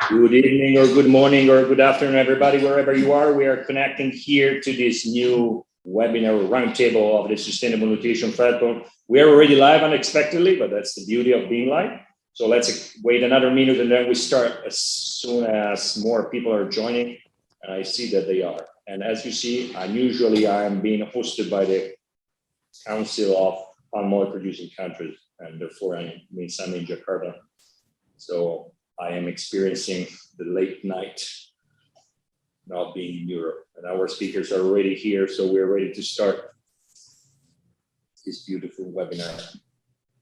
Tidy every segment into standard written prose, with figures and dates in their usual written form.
Good evening or good morning or good afternoon, everybody, wherever you are. We are connecting here to this new webinar roundtable of the Sustainable Nutrition Platform. We are already live unexpectedly, but that's the beauty of being live. So let's wait another minute and then we start as soon as more people are joining. And I see that they are. And as you see, unusually I am being hosted by the Council of Palm Oil Producing Countries, and therefore I'm in Jakarta. So I am experiencing the late night not being in Europe, and our speakers are already here, so we're ready to start this beautiful webinar.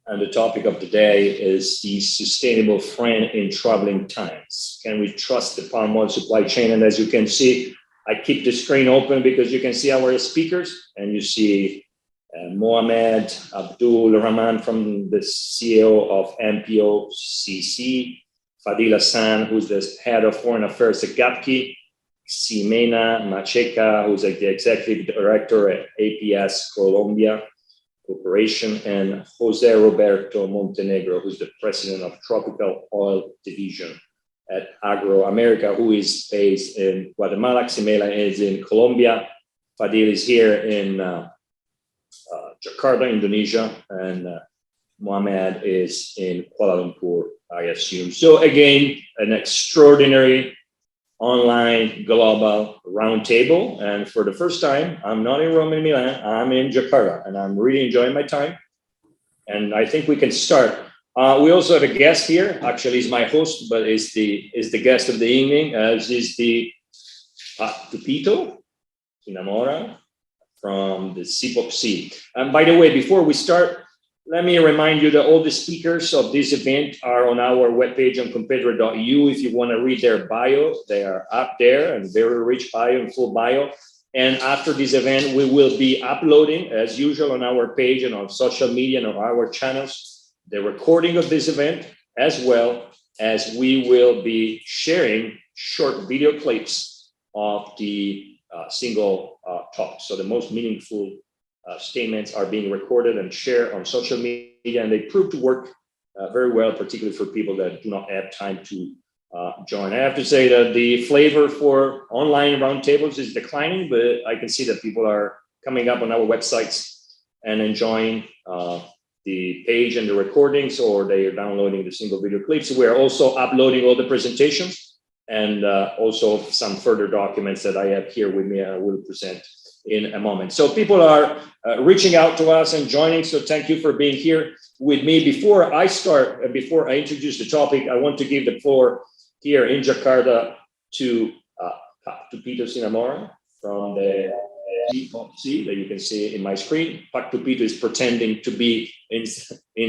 And the topic of the day is the sustainable friend in troubling times. Can we trust the palm oil supply chain? And as you can see, I keep the screen open because you can see our speakers, and you see Mohamed Abdul Rahman from the CEO of MPOCC, Fadil Hassan, who's the head of foreign affairs at GAPKI, Ximena Macheca, who's like the executive director at APS Colombia Corporation, and Jose Roberto Montenegro, who's the president of Tropical Oil Division at Agro America, who is based in Guatemala. Ximena is in Colombia. Fadil is here in Jakarta, Indonesia, and Mohamed is in Kuala Lumpur, I assume. So again, an extraordinary online global roundtable. And for the first time, I'm not in Rome and Milan, I'm in Jakarta, and I'm really enjoying my time. And I think we can start. We also have a guest here. Actually, he's my host, but is the guest of the evening, as is the Tupito Inamora from the CPOC. And by the way, before we start, let me remind you that all the speakers of this event are on our webpage on competere.eu. If you want to read their bio, they are up there, and very rich bio and full bio. And after this event, we will be uploading, as usual, on our page and on social media and on our channels, the recording of this event, as well as we will be sharing short video clips of the single talk. So the most meaningful statements are being recorded and shared on social media, and they prove to work very well, particularly for people that do not have time to join. I have to say that the flavor for online roundtables is declining, but I can see that people are coming up on our websites and enjoying the page and the recordings, or they are downloading the single video clips. We are also uploading all the presentations and also some further documents that I have here with me I will present in a moment. So people are reaching out to us and joining, so thank you for being here with me. Before I start, before I introduce the topic, I want to give the floor here in Jakarta to Tupito Sinamora from the CPOC that you can see in my screen. Pak Tupito is pretending to be in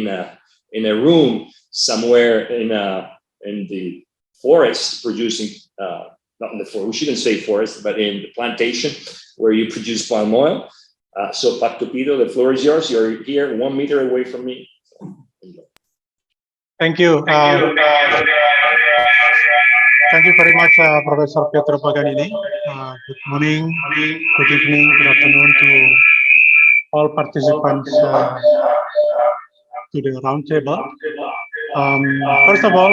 a room somewhere in the forest producing, not in the forest, we shouldn't say forest, but in the plantation where you produce palm oil. So Pak Tupito, the floor is yours. You're here 1 meter away from me. Thank you. Thank you very much, Professor Pietro Paganini. Good morning, good evening, good afternoon to all participants to the roundtable. First of all,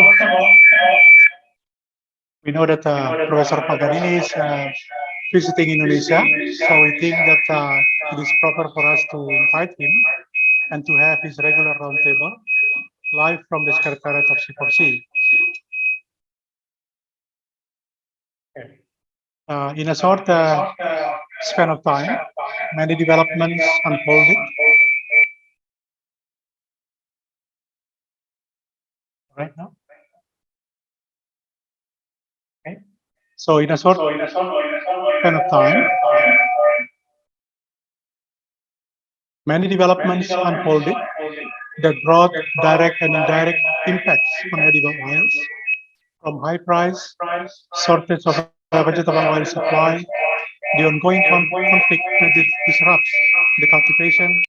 we know that Professor Paganini is visiting Indonesia, so we think that it is proper for us to invite him and to have his regular roundtable live from the Secretariat of CPOC. In a short span of time, many developments unfolded. Right now? Okay. So in a short span of time, many developments unfolded that brought direct and indirect impacts on edible oils, from high price, shortage of vegetable oil supply, the ongoing conflict that disrupts the cultivation.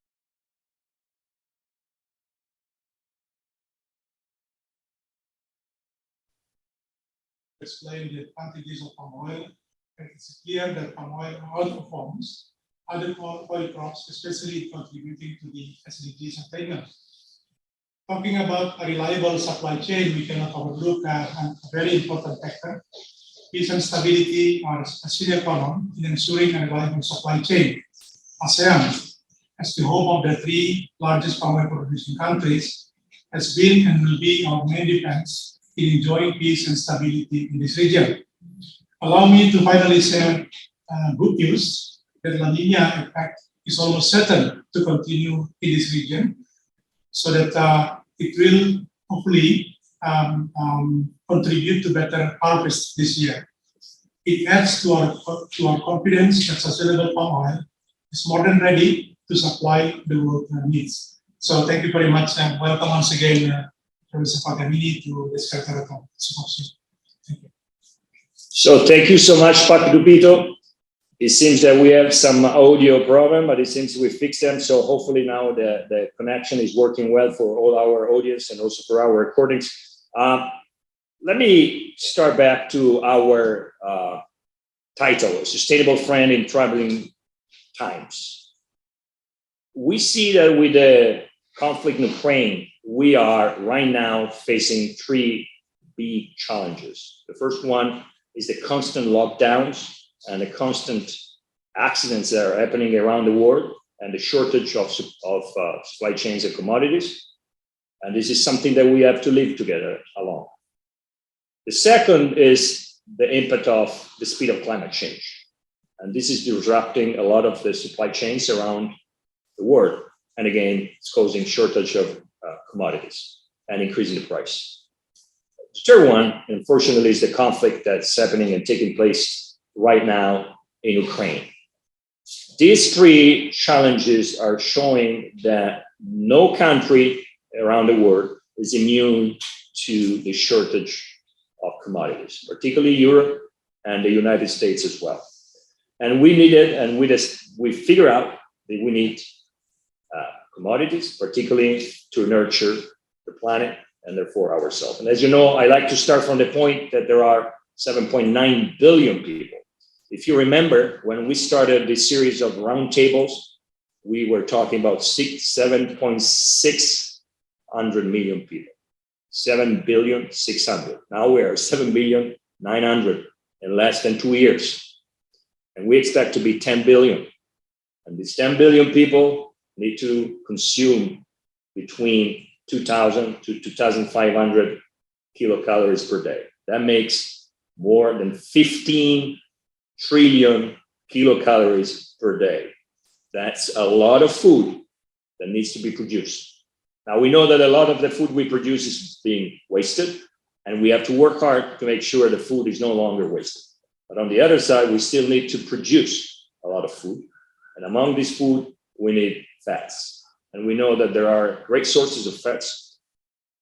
Explain the advantages of palm oil, and it's clear that palm oil outperforms other oil crops, especially contributing to the SDGs attainment. talking about a reliable supply chain, we cannot overlook a very important factor. Peace and stability are a sine qua non in ensuring a reliable supply chain. ASEAN, as the home of the three largest palm oil producing countries, has been and will be our main defense in enjoying peace and stability in this region. Allow me to finally share good news that La Nina effect is almost certain to continue in this region, so that it will hopefully contribute to better harvest this year. It adds to our confidence that sustainable palm oil is more than ready to supply the world needs. So thank you very much, and welcome once again, Professor Fagamini, to this Calcutta symposium. Thank you. So thank you so much, Pak Dupito. It seems that we have some audio problem, but it seems we fixed them. So hopefully now the connection is working well for all our audience and also for our recordings. Let me start back to our title, Sustainable Friend in Troubling Times. We see that with the conflict in Ukraine, we are right now facing three big challenges. The first one is the constant lockdowns and the constant accidents that are happening around the world and the shortage of supply chains and commodities. And this is something that we have to live together along. The second is the impact of the speed of climate change. And this is disrupting a lot of the supply chains around the world. And again, it's causing shortage of commodities and increasing the price. The third one, unfortunately, is the conflict that's happening and taking place right now in Ukraine. These three challenges are showing that no country around the world is immune to the shortage of commodities, particularly Europe and the United States as well. And we needed, and we figure out that we need commodities, particularly to nurture the planet and therefore ourselves. And as you know, I like to start from the point that there are 7.9 billion people. If you remember, when we started this series of roundtables, we were talking about 7.6 million people. 7.6 billion. Now we are 7.9 billion in less than 2 years. And we expect to be 10 billion. And these 10 billion people need to consume between 2,000 to 2,500 kilocalories per day. That makes more than 15 trillion kilocalories per day. That's a lot of food that needs to be produced. Now we know that a lot of the food we produce is being wasted, and we have to work hard to make sure the food is no longer wasted. But on the other side, we still need to produce a lot of food. And among this food, we need fats. And we know that there are great sources of fats,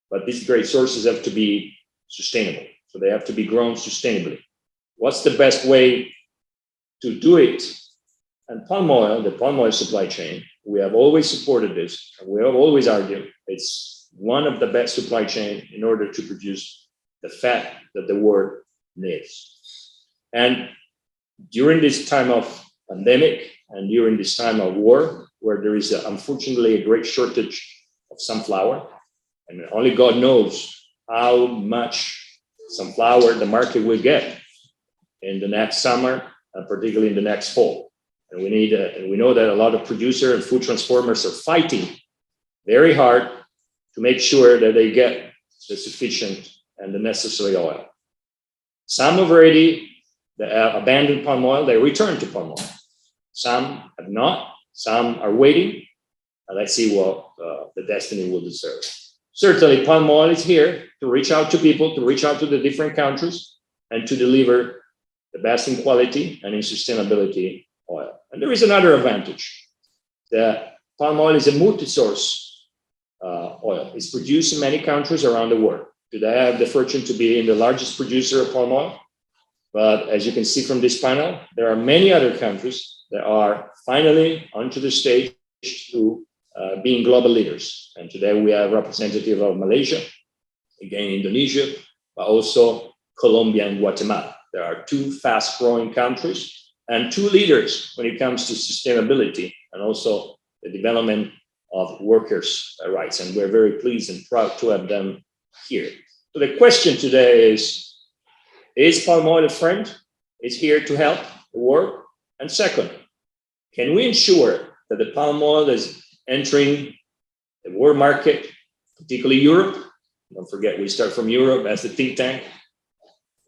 but these great sources have to be sustainable. So they have to be grown sustainably. What's the best way to do it? And palm oil, the palm oil supply chain, we have always supported this, and we have always argued it's one of the best supply chain in order to produce the fat that the world needs. And during this time of pandemic and during this time of war, where there is unfortunately a great shortage of sunflower, and only God knows how much sunflower the market will get in the next summer, and particularly in the next fall. And we know that a lot of producers and food transformers are fighting very hard to make sure that they get the sufficient and the necessary oil. Some have already abandoned palm oil, they return to palm oil. Some have not, some are waiting, and let's see what the destiny will deserve. Certainly, palm oil is here to reach out to people, to reach out to the different countries, and to deliver the best in quality and in sustainability oil. And there is another advantage. The palm oil is a multi-source oil. It's produced in many countries around the world. Today, I have the fortune to be in the largest producer of palm oil. But as you can see from this panel, there are many other countries that are finally onto the stage to being global leaders. And today we have representative of Malaysia, again Indonesia, but also Colombia and Guatemala. There are two fast-growing countries and two leaders when it comes to sustainability and also the development of workers' rights. And we're very pleased and proud to have them here. So the question today is palm oil a friend? Is here to help the work? And second, can we ensure that the palm oil is entering the world market, particularly Europe? Don't forget, we start from Europe as the think tank.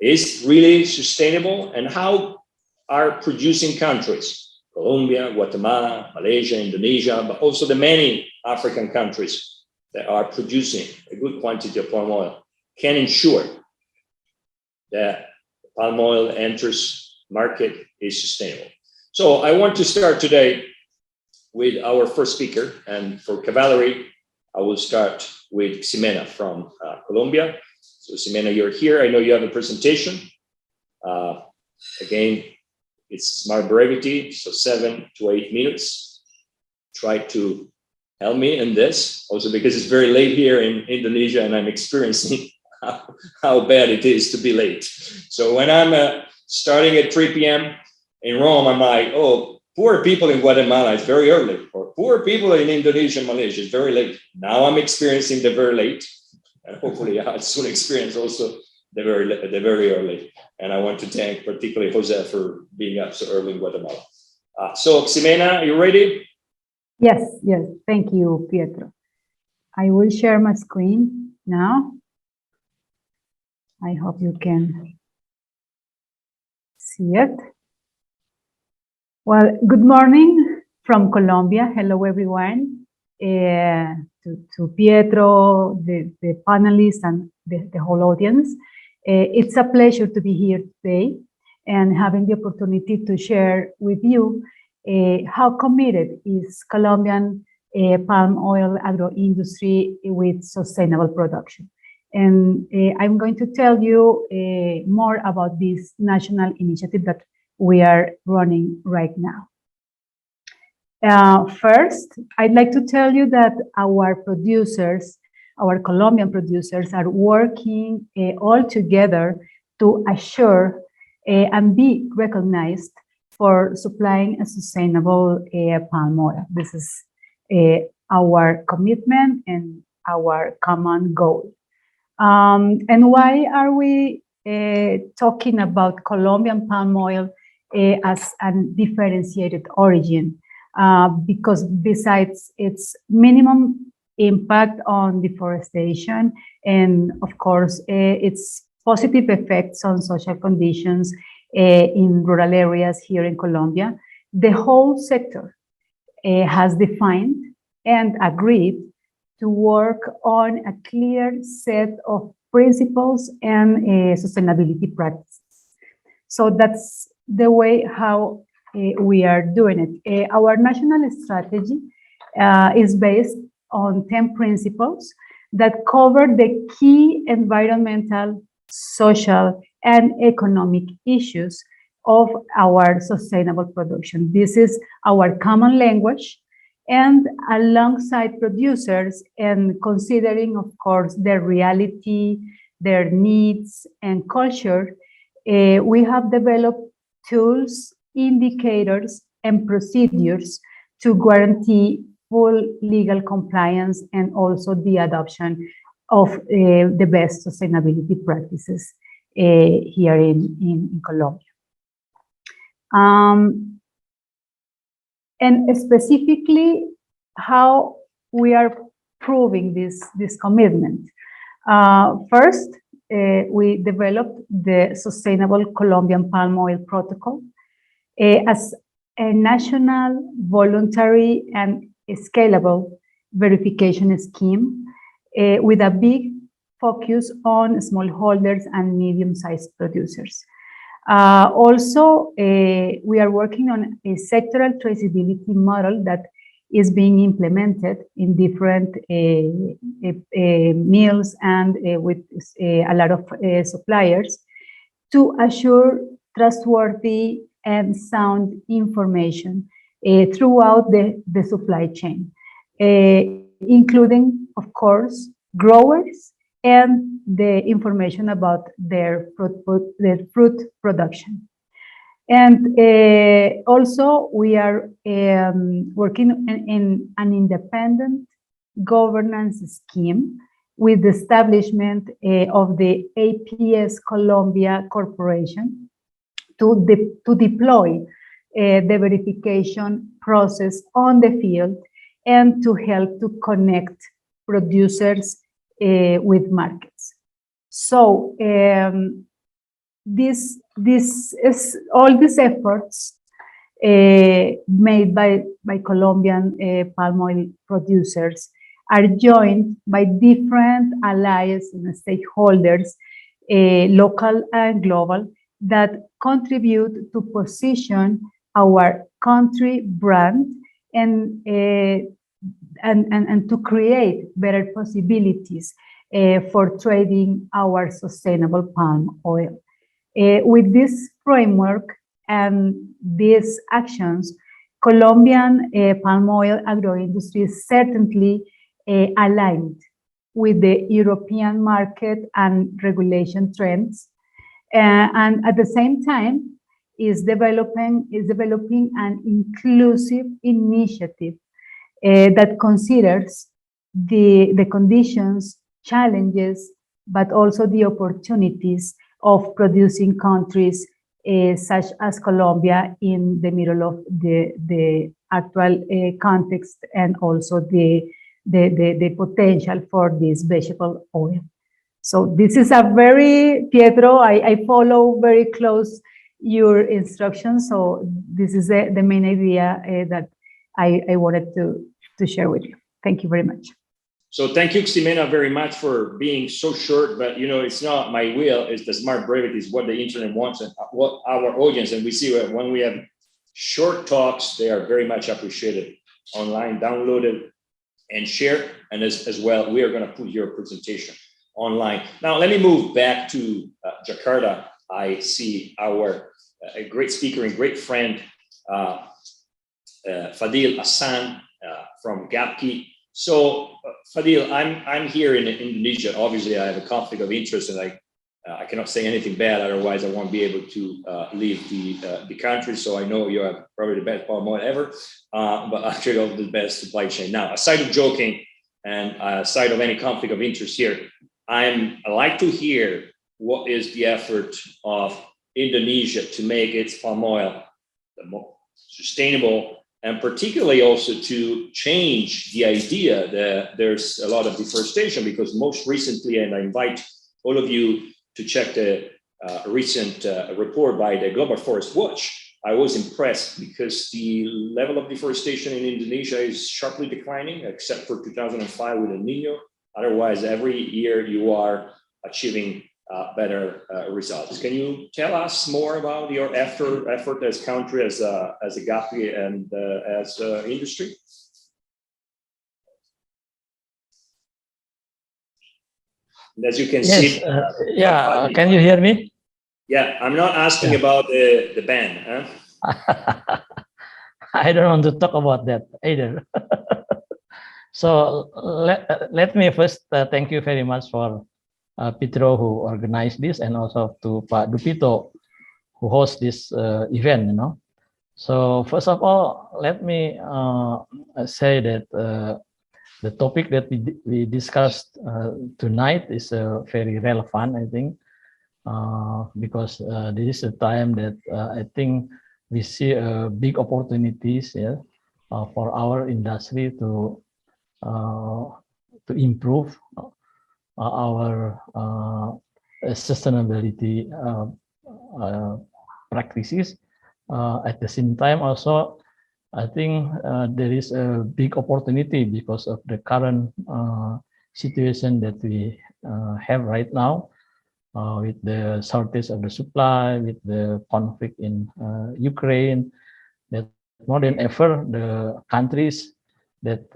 Is really sustainable, and how are producing countries, Colombia, Guatemala, Malaysia, Indonesia, but also the many African countries that are producing a good quantity of palm oil, can ensure that palm oil enters market is sustainable. So I want to start today with our first speaker, and for Cavalry, I will start with Ximena from Colombia. So Ximena, you're here. I know you have a presentation. Again, it's smart brevity, so 7 to 8 minutes. Try to help me in this, also because it's very late here in Indonesia and I'm experiencing how bad it is to be late. So when I'm starting at 3 p.m. in Rome, I'm like, oh, poor people in Guatemala, it's very early. Or poor people in Indonesia and Malaysia, it's very late. Now I'm experiencing the very late. And hopefully I'll soon experience also the very early. And I want to thank particularly Jose for being up so early in Guatemala. So Ximena, are you ready? Yes, yes. Thank you, Pietro. I will share my screen now. I hope you can see it. Well, good morning from Colombia. Hello, everyone. To Pietro, the panelists, and the whole audience. It's a pleasure to be here today and having the opportunity to share with you how committed is Colombian palm oil agro industry with sustainable production. And I'm going to tell you more about this national initiative that we are running right now. First, I'd like to tell you that our producers, our Colombian producers, are working all together to assure and be recognized for supplying a sustainable palm oil. This is our commitment and our common goal. And why are we talking about Colombian palm oil as a differentiated origin? Because besides its minimum impact on deforestation and, of course, its positive effects on social conditions in rural areas here in Colombia, the whole sector has defined and agreed to work on a clear set of principles and sustainability practices. So that's the way how we are doing it. Our national strategy is based on 10 principles that cover the key environmental, social, and economic issues of our sustainable production. This is our common language, and alongside producers and considering, of course, their reality, their needs, and culture, we have developed tools, indicators, and procedures to guarantee full legal compliance and also the adoption of the best sustainability practices here in Colombia. And specifically, how we are proving this commitment. First, we developed the Sustainable Colombian Palm Oil Protocol as a national, voluntary, and scalable verification scheme with a big focus on smallholders and medium-sized producers. Also, we are working on a sectoral traceability model that is being implemented in different mills and with a lot of suppliers to assure trustworthy and sound information throughout the supply chain, including, of course, growers and the information about their fruit production. And also, we are working in an independent governance scheme with the establishment of the APS Colombia Corporation to deploy the verification process on the field and to help to connect producers with markets. So all these efforts made by Colombian palm oil producers are joined by different allies and stakeholders, local and global, that contribute to position our country brand and to create better possibilities for trading our sustainable palm oil. With this framework and these actions, Colombian palm oil agroindustry is certainly aligned with the European market and regulation trends, and at the same time is developing an inclusive initiative that considers the conditions, challenges, but also the opportunities of producing countries such as Colombia in the middle of the actual context, and also the potential for this vegetable oil. So this is a very, Pietro, I follow very close your instructions. So this is the main idea that I wanted to share with you. Thank you very much. So thank you, Ximena, very much for being so short, but you know, it's not my will, it's the smart brevity, is what the internet wants and what our audience, and we see when we have short talks, they are very much appreciated online, downloaded and shared, and as well, we are gonna put your presentation online. Now, let me move back to Jakarta. I see our a great speaker and great friend, Fadil Hassan from GAPKI. So Fadil, I'm here in Indonesia. Obviously, I have a conflict of interest, and I cannot say anything bad, otherwise I won't be able to leave the country. So I know you have probably the best palm oil ever, but actually of the best supply chain. Now, aside of joking and aside of any conflict of interest here, I'd like to hear what is the effort of Indonesia to make its palm oil more sustainable, and particularly also to change the idea that there's a lot of deforestation, because most recently, and I invite all of you to check the recent report by the Global Forest Watch, I was impressed because the level of deforestation in Indonesia is sharply declining, except for 2005 with El Nino. Otherwise, every year you are achieving better results. Can you tell us more about your effort as country, as a GAPI, and as industry? And as you can see, yeah. Can you hear me? Yeah, I'm not asking about the ban. Huh? I don't want to talk about that either. So let me first thank you very much for Pietro, who organized this, and also to Pak Dupito, who hosts this event. You know, so first of all, let me say that the topic that we discussed tonight is very relevant, I think, because this is a time that I think we see big opportunities, yeah, for our industry to improve our sustainability practices. At the same time, also, I think there is a big opportunity because of the current situation that we have right now, with the shortage of the supply, with the conflict in Ukraine, that more than ever the countries that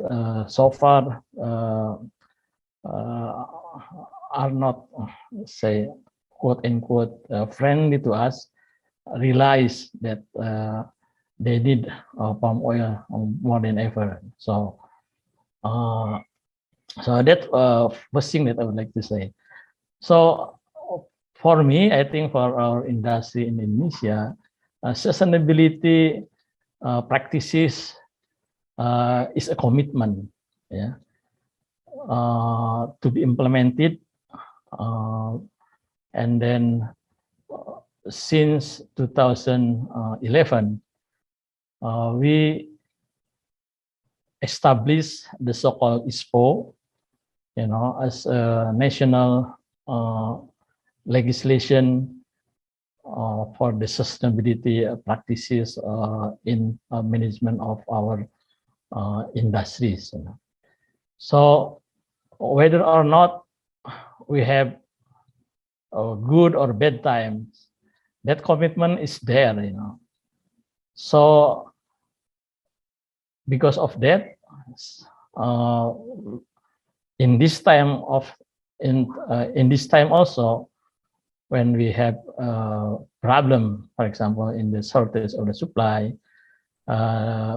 so far are not, say, quote unquote, friendly to us, realize that they need palm oil more than ever. So, so that's first thing that I would like to say. So, for me, I think for our industry in Indonesia, sustainability practices is a commitment, yeah, to be implemented, and then since 2011, we established the so-called ISPO, as a national legislation for the sustainability practices in management of our industries. So whether or not we have good or bad times, that commitment is there. So because of that, in this time also, when we have problem, for example, in the shortage of the supply,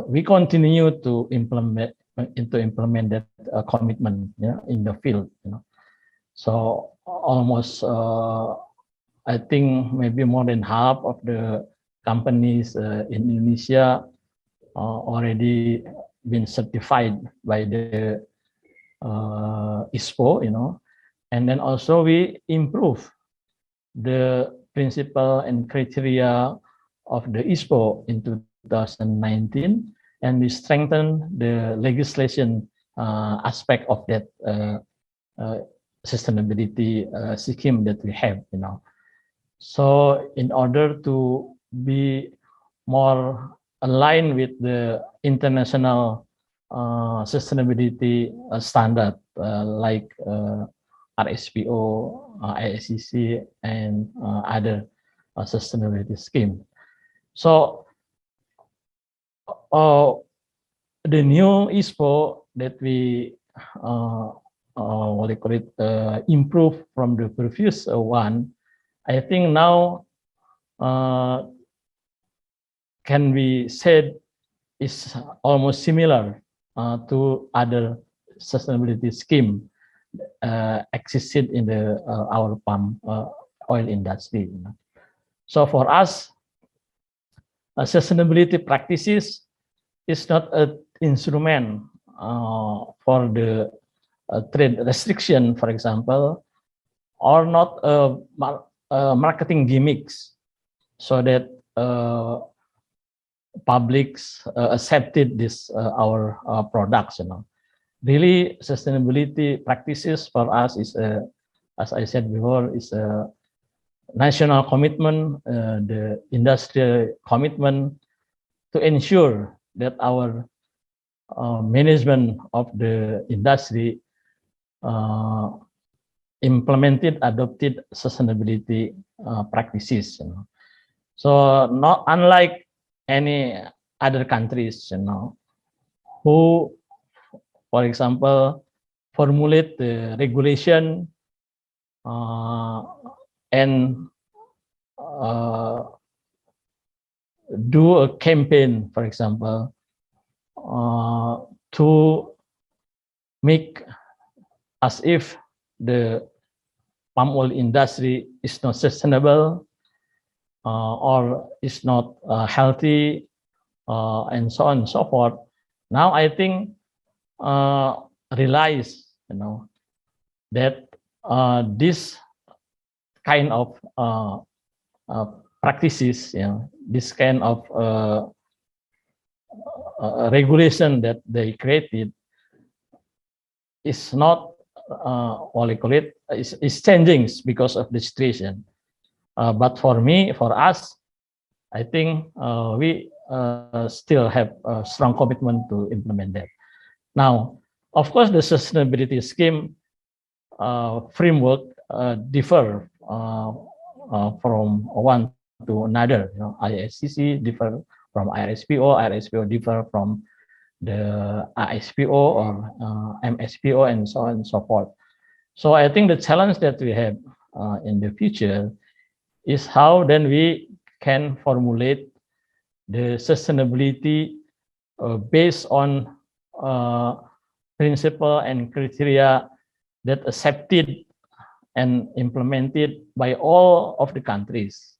we continue to implement that commitment, in the field. So almost, I think maybe more than half of the companies in Indonesia already been certified by the ISPO, and then also we improve the principle and criteria of the ISPO in 2019, and we strengthen the legislation aspect of that sustainability scheme that we have. So in order to be more aligned with the international sustainability standard like RSPO, ISCC, and other sustainability scheme. So the new ISPO that we improve from the previous one, I think now can be said is almost similar to other sustainability scheme existed in the our palm oil industry. So for us, sustainability practices is not an instrument for the trade restriction, for example, or not marketing gimmicks, so that publics accepted this our products. Really, sustainability practices for us is as I said before, is a national commitment, the industrial commitment to ensure that our management of the industry adopted sustainability practices. So not unlike any other countries, who, for example, formulate the regulation and do a campaign, for example, to make as if the palm oil industry is not sustainable or is not healthy, and so on and so forth. Now I think realize that this kind of practices, this kind of regulation that they created is not is changing because of the situation. But for us, I think we still have a strong commitment to implement that. Now, of course, the sustainability scheme framework differ from one to another. ISCC differ from RSPO, RSPO differ from the ISPO or MSPO, and so on and so forth. So I think the challenge that we have in the future is how then we can formulate the sustainability based on principle and criteria that accepted and implemented by all of the countries,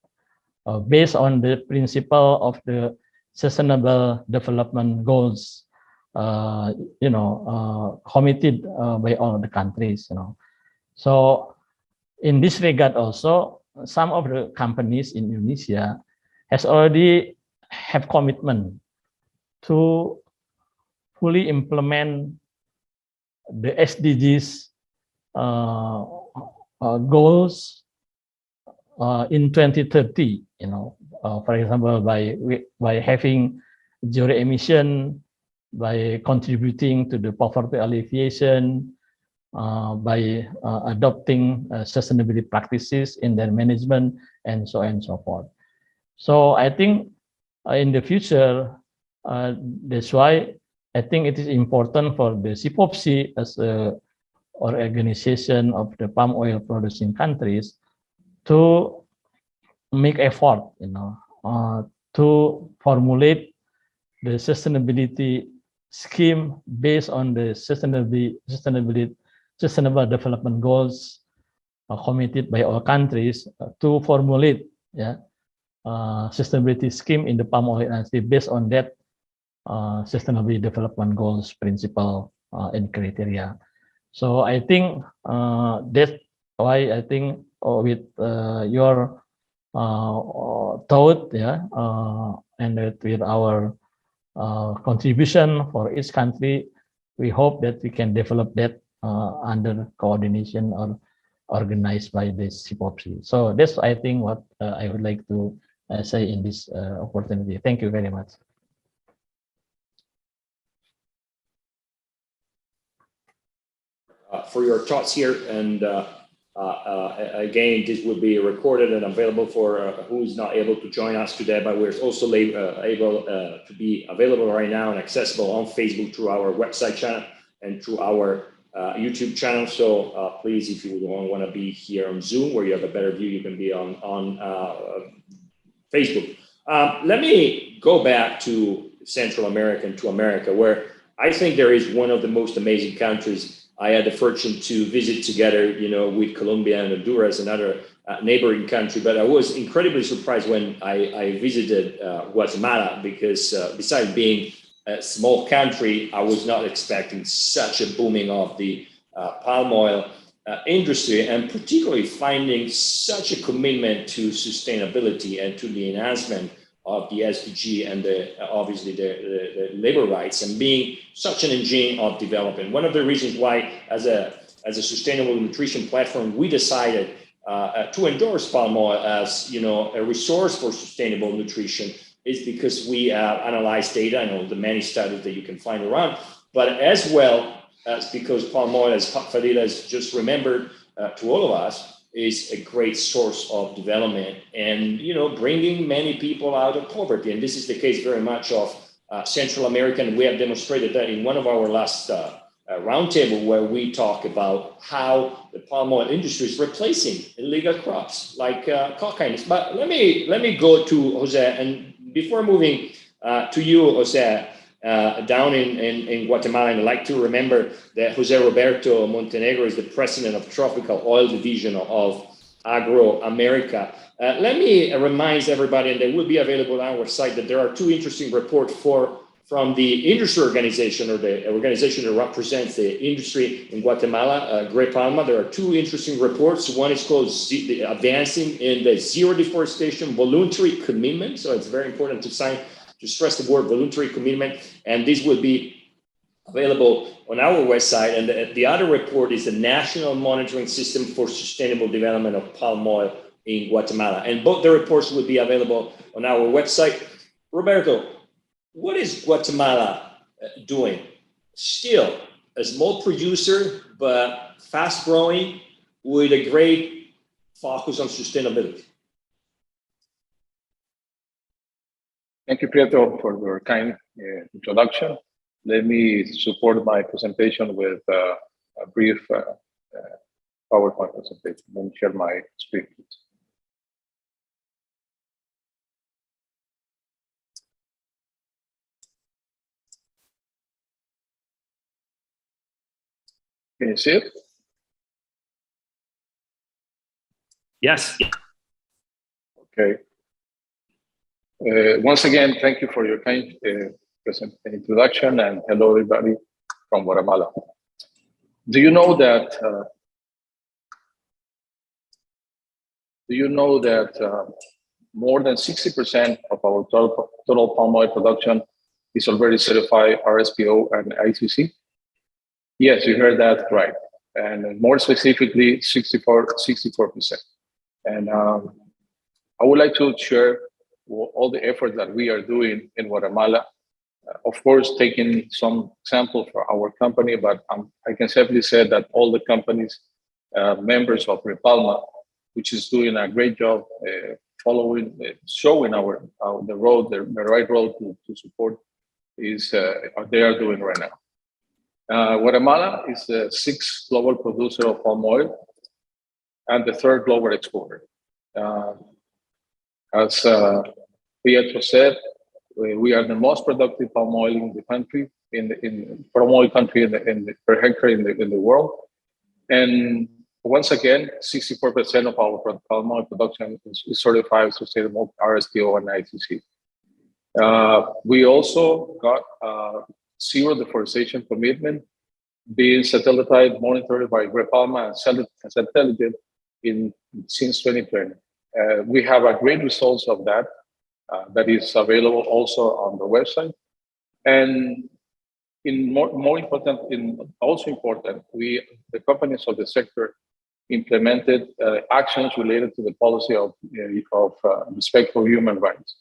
based on the principle of the Sustainable Development Goals, committed by all the countries. So in this regard, also some of the companies in Indonesia has already have commitment to fully implement the SDGs goals in 2030. For example, by having zero emission, by contributing to the poverty alleviation, by adopting sustainability practices in their management, and so on and so forth. So I think in the future, that's why I think it is important for the CPOPC as a organization of the palm oil producing countries to make effort, to formulate the sustainability scheme based on the sustainable development goals committed by all countries to formulate sustainability scheme in the palm oil industry based on that sustainable development goals principle and criteria. So I think that's why I think with your thought, and that with our contribution for each country, we hope that we can develop that under coordination or organized by the CPOPC. So that's, I think, what I would like to say in this opportunity. Thank you very much. For your thoughts here, and again, this will be recorded and available for who is not able to join us today, but we're also able to be available right now and accessible on Facebook through our website channel and through our YouTube channel. So please, if you don't want to be here on Zoom where you have a better view, you can be on Facebook. Let me go back to Central America and to America, where I think there is one of the most amazing countries. I had the fortune to visit together, with Colombia and Honduras, another neighboring country. But I was incredibly surprised when I visited Guatemala, because besides being a small country, I was not expecting such a booming of the palm oil industry, and particularly finding such a commitment to sustainability and to the enhancement of the SDG and obviously the labor rights, and being such an engine of development. One of the reasons why, as a sustainable nutrition platform, we decided to endorse palm oil as a resource for sustainable nutrition is because we analyze data and all the many studies that you can find around, but as well as because palm oil, as Fadila has just remembered to all of us, is a great source of development and, bringing many people out of poverty. And this is the case very much of Central America. And we have demonstrated that in one of our last roundtable, where we talk about how the palm oil industry is replacing illegal crops like cocaine. But let me go to Jose. And before moving to you, Jose, down in Guatemala, and I'd like to remember that Jose Roberto Montenegro is the president of Tropical Oil Division of Agro America. Let me remind everybody, and they will be available on our site, that there are two interesting reports from the industry organization, or the organization that represents the industry in Guatemala, Gray Palma. There are two interesting reports. One is called Advancing in the Zero Deforestation Voluntary Commitment. So it's very important to stress the word voluntary commitment, and this will be available on our website. And the other report is the National Monitoring System for Sustainable Development of Palm Oil in Guatemala. And both the reports will be available on our website. Roberto, what is Guatemala doing? Still a small producer, but fast growing, with a great focus on sustainability. Thank you, Prieto, for your kind introduction. Let me support my presentation with a brief PowerPoint presentation. Let me share my screen, please. Can you see it? Yes. Okay. Once again, thank you for your kind introduction, and hello everybody from Guatemala. Do you know that more than 60% of our total palm oil production is already certified RSPO and ICC? Yes, you heard that right. And more specifically, 64%. And I would like to share all the efforts that we are doing in Guatemala. Of course, taking some examples for our company, but I can safely say that all the companies, members of Repalma, which is doing a great job showing the right road to support, is they are doing right now. Guatemala is the 6th global producer of palm oil and the 3rd global exporter. As Pietro said, we are the most productive palm oil in the country, palm oil country per hectare in the world. And once again, 64% of our palm oil production is certified sustainable RSPO and ICC. We also got zero deforestation commitment, being satellite monitored by Repalma and Satellite since 2020. We have a great results of that. That is available also on the website. And also important, the companies of the sector implemented actions related to the policy of respect for human rights.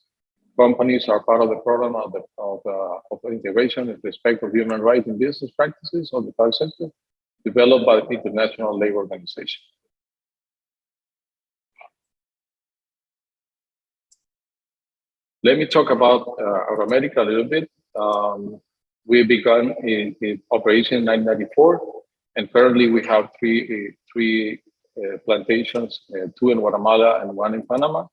Companies are part of the program of integration and respect for human rights in business practices of the private sector, developed by the International Labour Organization. Let me talk about America a little bit. We began in operation in 1994, and currently we have three plantations, 2 in Guatemala and 1 in Panama.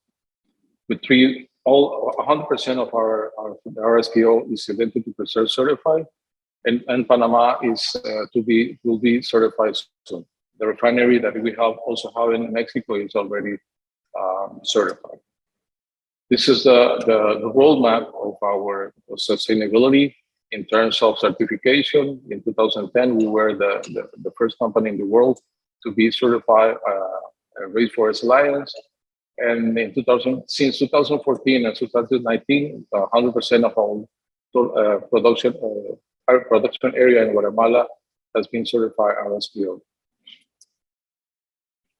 With 100% of our RSPO is identity preserve certified, and Panama will be certified soon. The refinery that we also have in Mexico is already certified. This is the roadmap of our sustainability in terms of certification. In 2010, we were the first company in the world to be certified Rainforest Alliance. And since 2014 and 2019, 100% of our production area in Guatemala has been certified RSPO.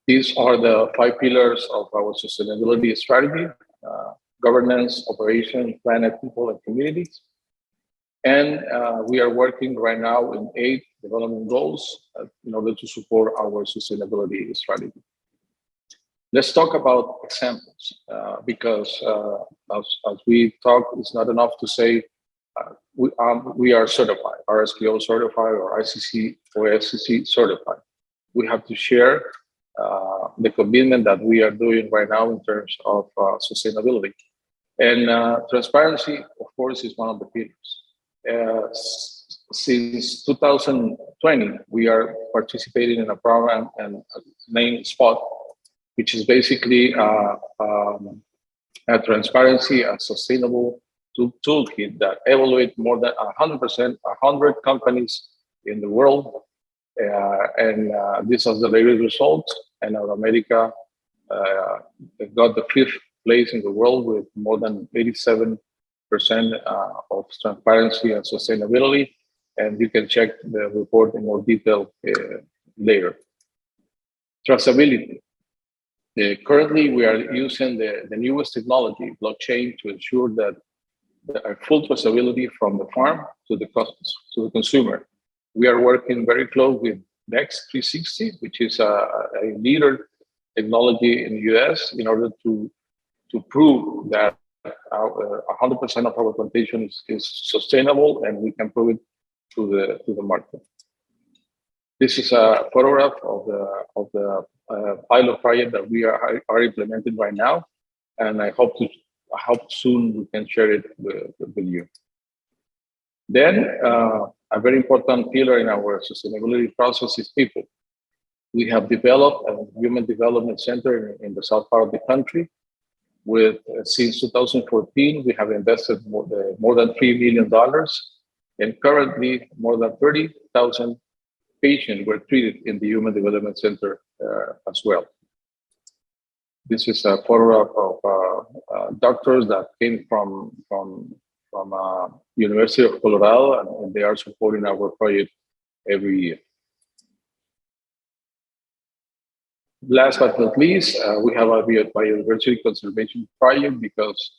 These are the 5 pillars of our sustainability strategy: governance, operation, planet, people, and communities. And we are working right now in 8 development goals in order to support our sustainability strategy. Let's talk about examples, because as we talk, it's not enough to say we are certified, RSPO certified, or ICC or SCC certified. We have to share the commitment that we are doing right now in terms of sustainability. And transparency, of course, is one of the pillars. Since 2020, we are participating in a program and named SPOT, which is basically a transparency and sustainable toolkit that evaluates more than 100 companies in the world. This is the latest results. And America got the 5th place in the world with more than 87% of transparency and sustainability. And you can check the report in more detail later. Traceability. Currently, we are using the newest technology, blockchain, to ensure that there are full traceability from the farm to the consumer. We are working very close with Next 360, which is a leader technology in the US, in order to prove that 100% of our plantation is sustainable, and we can prove it to the market. This is a photograph of the pilot project that we are implementing right now, and I hope soon we can share it with you. Then a very important pillar in our sustainability process is people. We have developed a human development center in the south part of the country, Since 2014, we have invested more than $3 million, and currently more than 30,000 patients were treated in the Human Development Center as well. This is a photograph of doctors that came from University of Colorado, and they are supporting our project every year. Last but not least, we have a biodiversity conservation project, because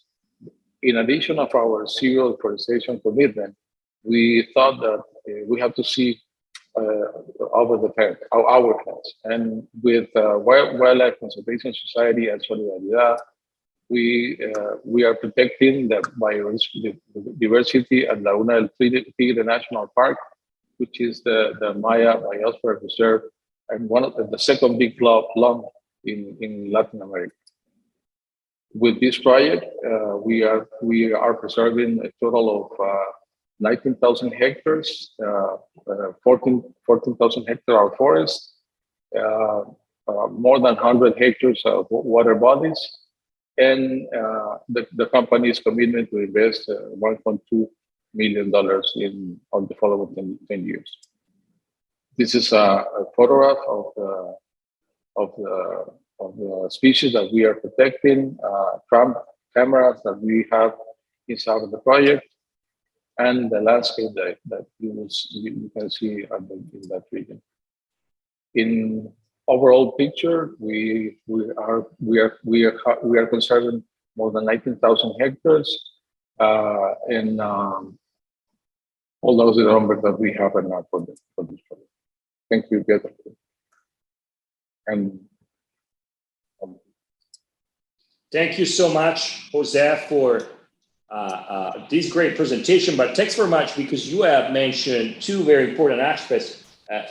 in addition of our zero deforestation commitment, we thought that we have to see over the fence, our fence. And with Wildlife Conservation Society and Solidaridad, we are protecting the biodiversity at Laguna del Tigre National Park, which is the Maya Biosphere Reserve, and one of the second big plum in Latin America. With this project, we are preserving a total of 19,000 hectares, 14,000 hectares of forest, more than 100 hectares of water bodies, and the company's commitment to invest $1.2 million on the following 10 years. This is a photograph of the species that we are protecting, cameras that we have inside of the project, and the landscape that you can see in that region. In overall picture, we are conserving more than 19,000 hectares, and all those are the numbers that we have in our for this project. Thank you, Pietro. And thank you so much, Jose, for this great presentation. But thanks very much, because you have mentioned two very important aspects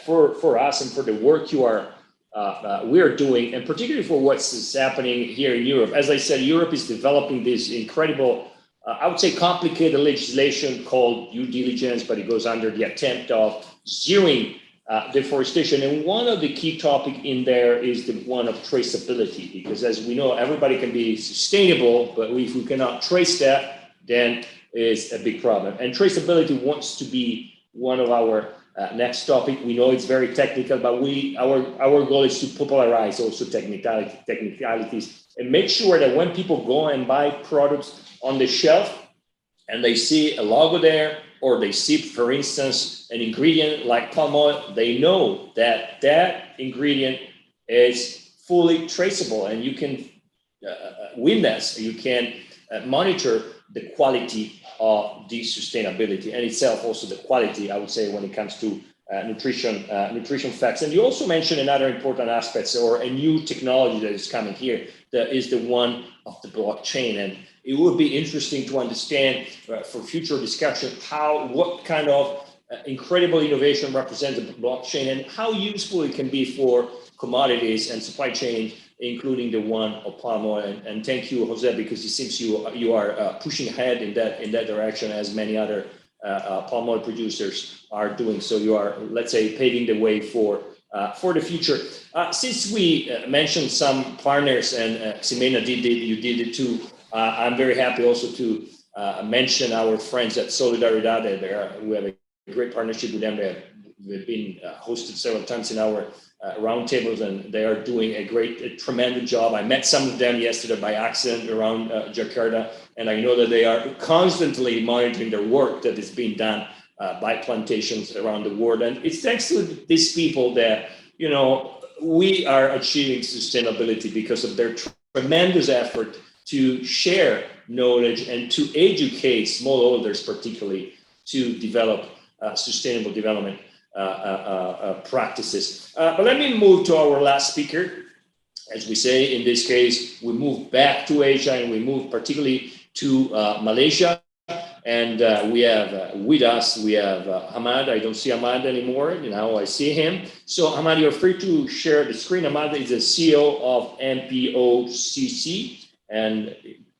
for us and for the work we are doing, and particularly for what's happening here in Europe. As I said, Europe is developing this incredible, I would say, complicated legislation called due diligence, but it goes under the attempt of zeroing deforestation. And one of the key topics in there is the one of traceability, because as we know, everybody can be sustainable, but if we cannot trace that, then it's a big problem. And traceability wants to be one of our next topic. We know it's very technical, but our goal is to popularize also technicalities and make sure that when people go and buy products on the shelf and they see a logo there, or they see, for instance, an ingredient like palm oil, they know that that ingredient is fully traceable, and you can witness, you can monitor the quality of the sustainability, and itself also the quality, I would say, when it comes to nutrition facts. And you also mentioned another important aspect, or a new technology that is coming here, that is the one of the blockchain. And it would be interesting to understand for future discussion what kind of incredible innovation represents the blockchain, and how useful it can be for commodities and supply chain, including the one of palm oil. And thank you, Jose, because it seems you are pushing ahead in that direction, as many other palm oil producers are doing. So you are, let's say, paving the way for the future. Since we mentioned some partners, and Ximena you did it too, I'm very happy also to mention our friends at Solidaridad. We have a great partnership with them. They've been hosted several times in our roundtables, and they are doing a tremendous job. I met some of them yesterday by accident around Jakarta, and I know that they are constantly monitoring the work that is being done by plantations around the world. And it's thanks to these people that, we are achieving sustainability, because of their tremendous effort to share knowledge and to educate smallholders, particularly, to develop sustainable development practices. But let me move to our last speaker. As we say, in this case, we move back to Asia, and we move particularly to Malaysia. And we have with us, Ahmad. I don't see Ahmad anymore. Now I see him. So Ahmad, you're free to share the screen. Ahmad is the CEO of MPOCC, and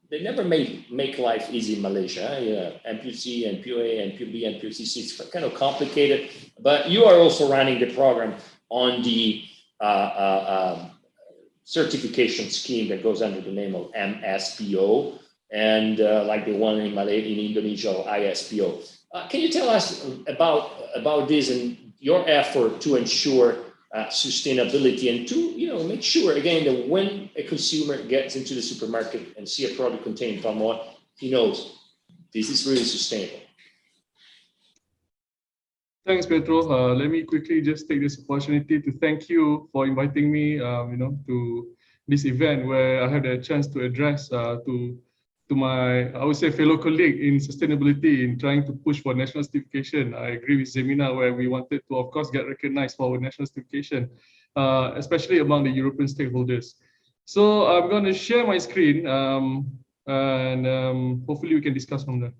they never make life easy in Malaysia. MPOC, MPOA, MPOB, MPOCC, it's kind of complicated. But you are also running the program on the certification scheme that goes under the name of MSPO, and like the one in Indonesia, ISPO. Can you tell us about this and your effort to ensure sustainability and to make sure again that when a consumer gets into the supermarket and see a product containing palm oil, he knows this is really sustainable? Thanks, Pedro. Let me quickly just take this opportunity to thank you for inviting me, to this event where I had a chance to address to my, I would say, fellow colleague in sustainability in trying to push for national certification. I agree with Zemina where we wanted to, of course, get recognized for our national certification, especially among the European stakeholders. So I'm going to share my screen and hopefully we can discuss from there.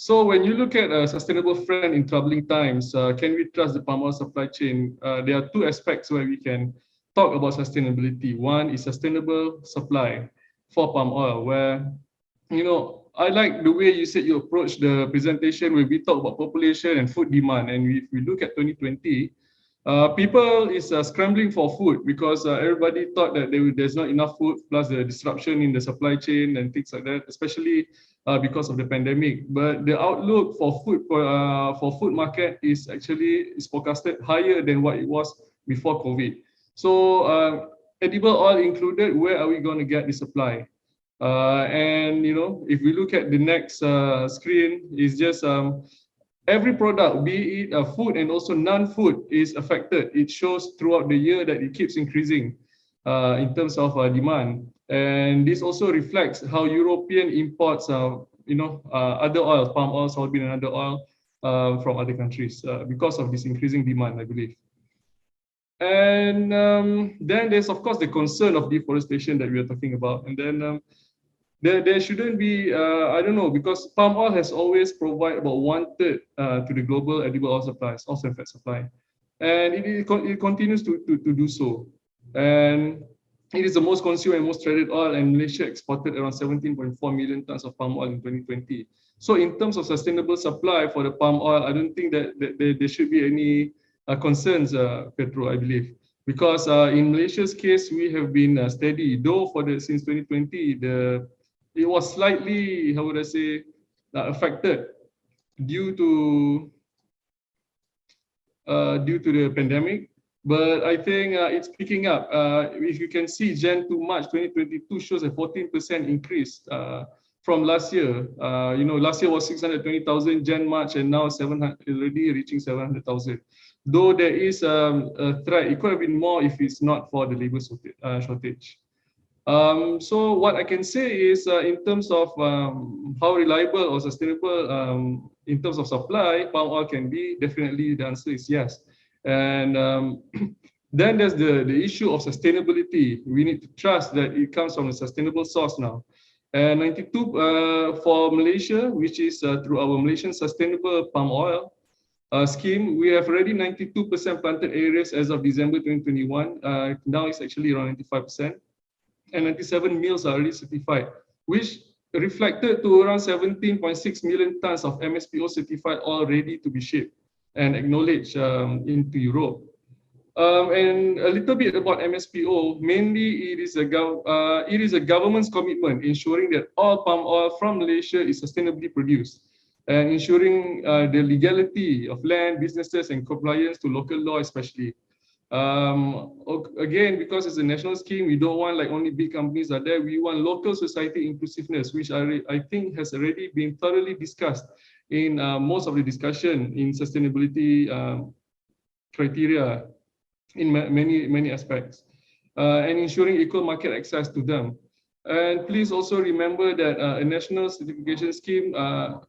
So when you look at a sustainable friend in troubling times, can we trust the palm oil supply chain? There are two aspects where we can talk about sustainability. One is sustainable supply for palm oil, where, I like the way you said you approach the presentation where we talk about population and food demand. And if we look at 2020, people is scrambling for food because everybody thought that there's not enough food, plus the disruption in the supply chain and things like that, especially because of the pandemic. But the outlook for food market is forecasted higher than what it was before COVID. So edible oil included, where are we going to get the supply? And if we look at the next screen, is just every product, be it food and also non-food, is affected. It shows throughout the year that it keeps increasing in terms of demand. And this also reflects how European imports, other oils, palm oil, soybean, and other oil from other countries because of this increasing demand, I believe. And then there's, of course, the concern of deforestation that we are talking about. And then there shouldn't be, I don't know, because palm oil has always provided about 1/3 to the global edible oil supplies, also fat supply. And it continues to do so. And it is the most consumed and most traded oil, and Malaysia exported around 17.4 million tons of palm oil in 2020. So in terms of sustainable supply for the palm oil, I don't think that there should be any concerns, Pedro, I believe. Because in Malaysia's case, we have been steady, though since 2020, it was slightly, how would I say, affected due to the pandemic. But I think it's picking up. If you can see, Jan to March 2022 shows a 14% increase from last year. Last year was 620,000 Jan, March, and now 700, already reaching 700,000. Though there is a threat, it could have been more if it's not for the labor shortage. So what I can say is, in terms of how reliable or sustainable in terms of supply palm oil can be, definitely the answer is yes. And then there's the issue of sustainability. We need to trust that it comes from a sustainable source now. And 92 for Malaysia, which is through our Malaysian Sustainable Palm Oil scheme, we have already 92% planted areas as of December 2021. Now it's actually around 95%. And 97 mills are already certified, which reflected to around 17.6 million tons of MSPO certified oil ready to be shipped and acknowledged into Europe. And a little bit about MSPO, mainly it is a government's commitment ensuring that all palm oil from Malaysia is sustainably produced and ensuring the legality of land, businesses, and compliance to local law especially. Again, because it's a national scheme, we don't want like only big companies are there. We want local society inclusiveness, which I think has already been thoroughly discussed in most of the discussion in sustainability criteria in many aspects, and ensuring equal market access to them. And please also remember that a national certification scheme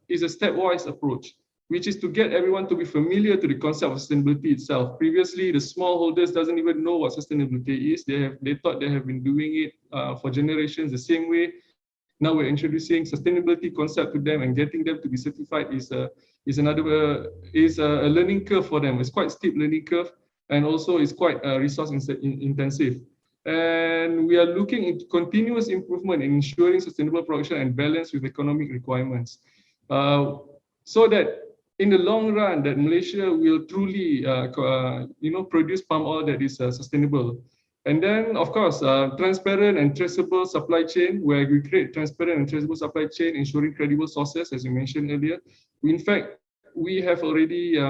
is a stepwise approach, which is to get everyone to be familiar to the concept of sustainability itself. Previously, the smallholders doesn't even know what sustainability is. They thought they have been doing it for generations the same way. Now we're introducing sustainability concept to them and getting them to be certified is a learning curve for them. It's quite steep learning curve, and also it's quite resource intensive. And we are looking into continuous improvement in ensuring sustainable production and balance with economic requirements, so that in the long run that Malaysia will truly produce palm oil that is sustainable. And then, of course, transparent and traceable supply chain, where we create transparent and traceable supply chain, ensuring credible sources, as you mentioned earlier. In fact, we have already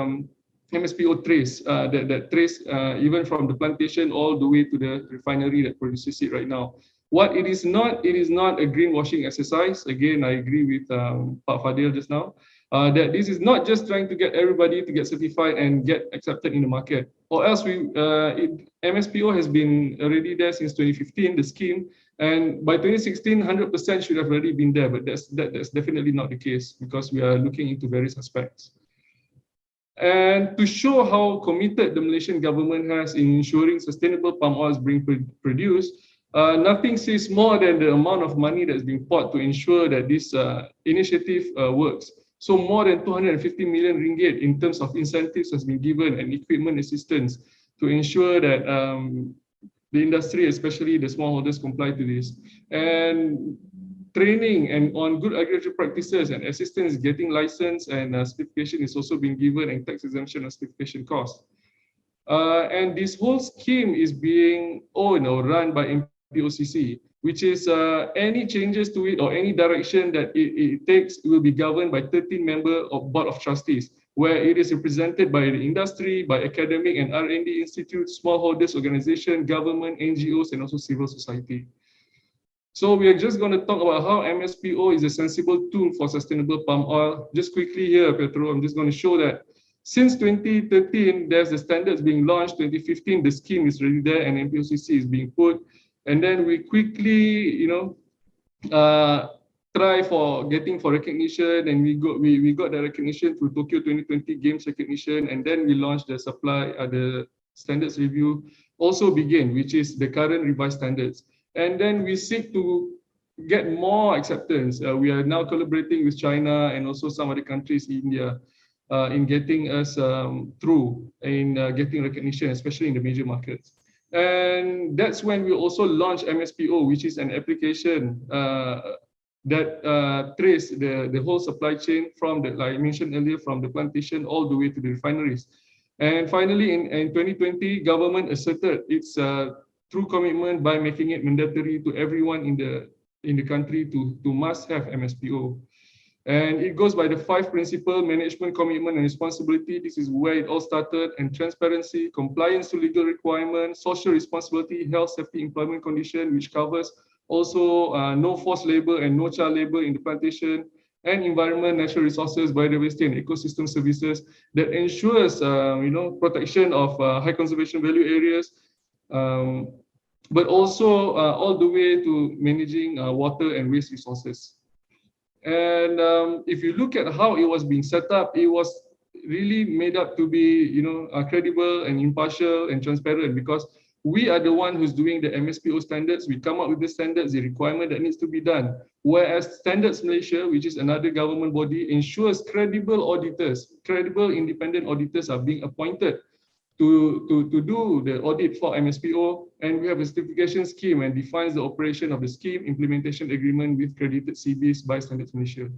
MSPO trace that trace even from the plantation all the way to the refinery that produces it right now. What it is not a greenwashing exercise. Again, I agree with Pak Fadil just now. That this is not just trying to get everybody to get certified and get accepted in the market, or else MSPO has been already there since 2015, the scheme, and by 2016, 100% should have already been there, but that's definitely not the case because we are looking into various aspects. And to show how committed the Malaysian government has in ensuring sustainable palm oil is being produced, nothing says more than the amount of money that's being poured to ensure that this initiative works. So more than 250 million ringgit in terms of incentives has been given and equipment assistance to ensure that the industry, especially the smallholders, comply to this. And training and on good agricultural practices and assistance getting license and certification is also being given, and tax exemption and certification costs. And this whole scheme is being owned or run by MPOCC, which is any changes to it or any direction that it takes will be governed by 13-member of Board of Trustees, where it is represented by the industry, by academic and R&D institutes, smallholders organization, government, NGOs, and also civil society. So we are just going to talk about how MSPO is a sensible tool for sustainable palm oil. Just quickly here, Petro, I'm just going to show that since 2013, there's the standards being launched. 2015, the scheme is already there and MPOCC is being put. And then we quickly, try for recognition, and we got the recognition through Tokyo 2020 Games recognition, and then we launched the standards review also began, which is the current revised standards. And then we seek to get more acceptance. We are now collaborating with China and also some other countries, India, in getting us through in getting recognition, especially in the major markets. And that's when we also launched MSPO, which is an application that trace the whole supply chain from like I mentioned earlier, from the plantation all the way to the refineries. And finally, in 2020, government asserted its true commitment by making it mandatory to everyone in the country to must have MSPO. And it goes by the 5 principle: management, commitment, and responsibility. This is where it all started. And transparency, compliance to legal requirements, social responsibility, health, safety, employment condition, which covers also no forced labor and no child labor in the plantation, and environment, natural resources, biodiversity, and ecosystem services that ensures protection of high conservation value areas, but also all the way to managing water and waste resources. And if you look at how it was being set up, it was really made up to be, credible and impartial and transparent, because we are the one who's doing the MSPO standards. We come up with the standards, the requirement that needs to be done. Whereas Standards Malaysia, which is another government body, ensures credible auditors, credible independent auditors are being appointed to do the audit for MSPO, and we have a certification scheme and defines the operation of the scheme, implementation agreement with credited CBs by Standards Malaysia.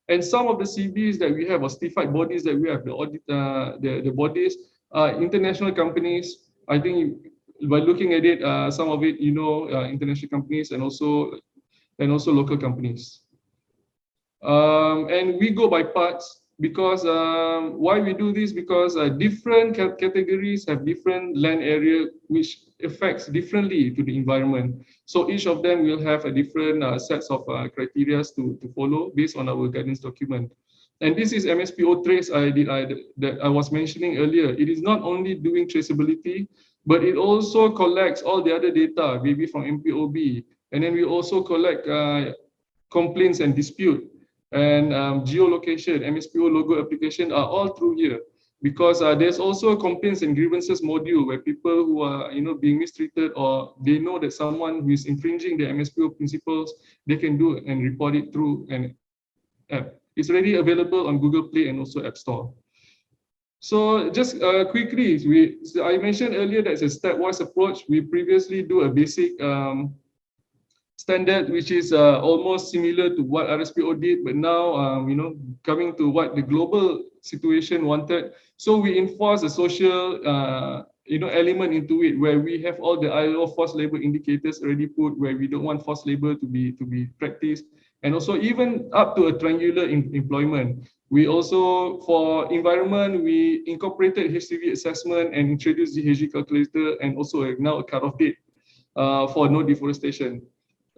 And some of the CBs that we have, or certified bodies that we have, the audit, the bodies are international companies. I think by looking at it, some of it, international companies and also local companies. And we go by parts. Because why we do this? Because different categories have different land area, which affects differently to the environment. So each of them will have a different sets of criteria to follow based on our guidance document. And this is MSPO trace that I was mentioning earlier. It is not only doing traceability, but it also collects all the other data, maybe from MPOB. And then we also collect complaints and dispute. And geolocation, MSPO logo application are all through here, because there's also a complaints and grievances module where people who are being mistreated, or they know that someone who is infringing the MSPO principles, they can do and report it through an app. It's already available on Google Play and also App Store. So just quickly, I mentioned earlier that it's a stepwise approach. We previously do a basic standard, which is almost similar to what RSPO did, but now, coming to what the global situation wanted. So we enforce a social, element into it, where we have all the ILO forced labor indicators already put, where we don't want forced labor to be practiced, and also even up to a triangular employment. We also, for environment, we incorporated HCV assessment and introduced the HG calculator, and also now a cutoff date for no deforestation.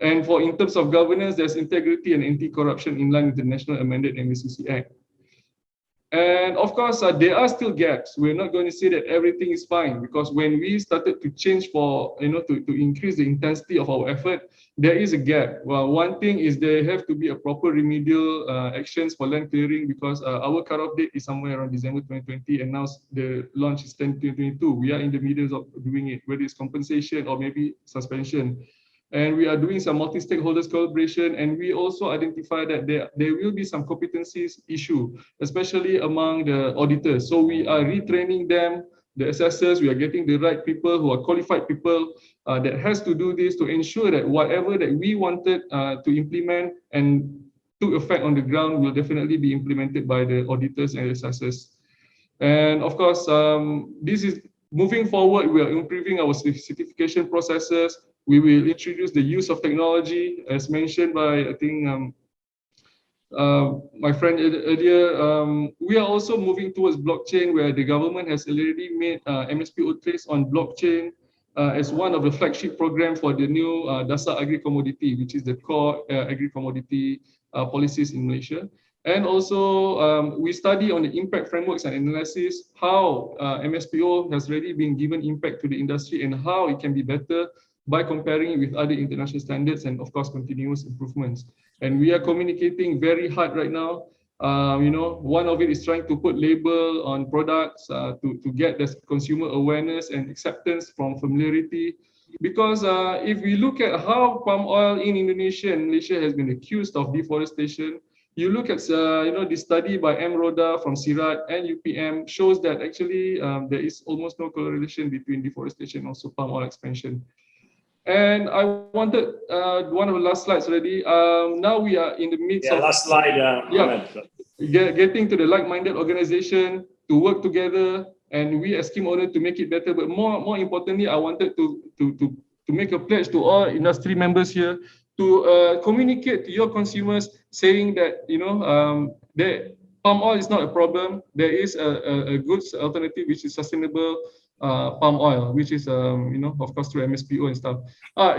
And for in terms of governance, there's integrity and anti-corruption in line with the National Amended MSCC Act. And of course, there are still gaps. We're not going to say that everything is fine, because when we started to change for, to increase the intensity of our effort, there is a gap. Well, one thing is there have to be a proper remedial actions for land clearing, because our cutoff date is somewhere around December 2020, and now the launch is 2022. We are in the middle of doing it, whether it's compensation or maybe suspension. And we are doing some multi-stakeholders collaboration, and we also identify that there will be some competencies issue, especially among the auditors. So we are retraining them, the assessors. We are getting the right people who are qualified people that has to do this to ensure that whatever that we wanted to implement and took effect on the ground will definitely be implemented by the auditors and assessors. And of course, this is moving forward. We are improving our certification processes. We will introduce the use of technology, as mentioned by, I think, my friend earlier. We are also moving towards blockchain, where the government has already made MSPO Trace on blockchain as one of the flagship program for the new Dasar Agri-Commodity, which is the core agri-commodity policies in Malaysia. And also, we study on the impact frameworks and analysis, how MSPO has already been given impact to the industry and how it can be better by comparing it with other international standards, and of course, continuous improvements. And we are communicating very hard right now. One of it is trying to put label on products to get the consumer awareness and acceptance from familiarity. Because if we look at how palm oil in Indonesia and Malaysia has been accused of deforestation, you look at the study by M. Roda from Sirat and UPM shows that actually there is almost no correlation between deforestation and also palm oil expansion. And I wanted one of the last slides already. Now we are in the midst of last slide. Getting to the like-minded organization to work together, and we as scheme owner to make it better. But more importantly, I wanted to make a pledge to all industry members here to communicate to your consumers, saying that that palm oil is not a problem. There is a good alternative which is sustainable palm oil, which is of course through MSPO and stuff.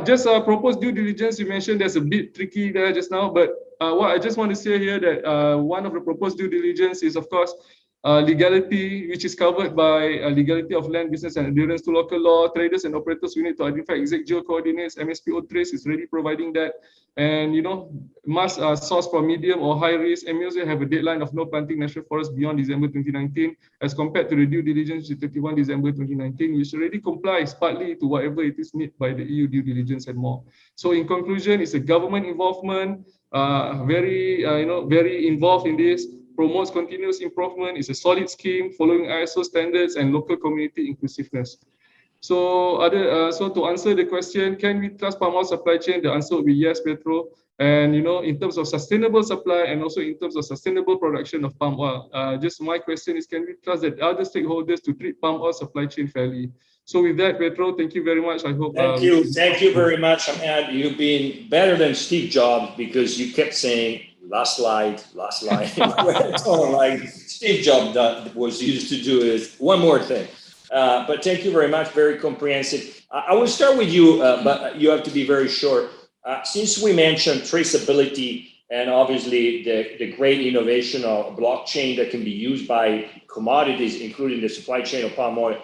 Just proposed due diligence, you mentioned there's a bit tricky there just now, but what I just want to say here that one of the proposed due diligence is of course legality, which is covered by legality of land, business, and adherence to local law. Traders and operators, we need to identify exact geo coordinates. MSPO Trace is already providing that, and must source for medium or high risk. And we also have a deadline of no planting national forest beyond December 2019, as compared to the due diligence to 31 December 2019, which already complies partly to whatever it is needed by the EU due diligence and more. So in conclusion, it's a government involvement, very involved in this. Promotes continuous improvement, is a solid scheme following ISO standards and local community inclusiveness. So to answer the question, can we trust palm oil supply chain? The answer would be yes, Petro. And in terms of sustainable supply and also in terms of sustainable production of palm oil, just my question is, can we trust that other stakeholders to treat palm oil supply chain fairly? So with that, Petro, thank you very much. I hope. Thank you very much, Ahmed. You've been better than Steve Jobs, because you kept saying last slide. Like Steve Jobs was used to do is one more thing. But thank you very much. Very comprehensive. I will start with you, but you have to be very short. Since we mentioned traceability and obviously the great innovation of blockchain that can be used by commodities, including the supply chain of palm oil,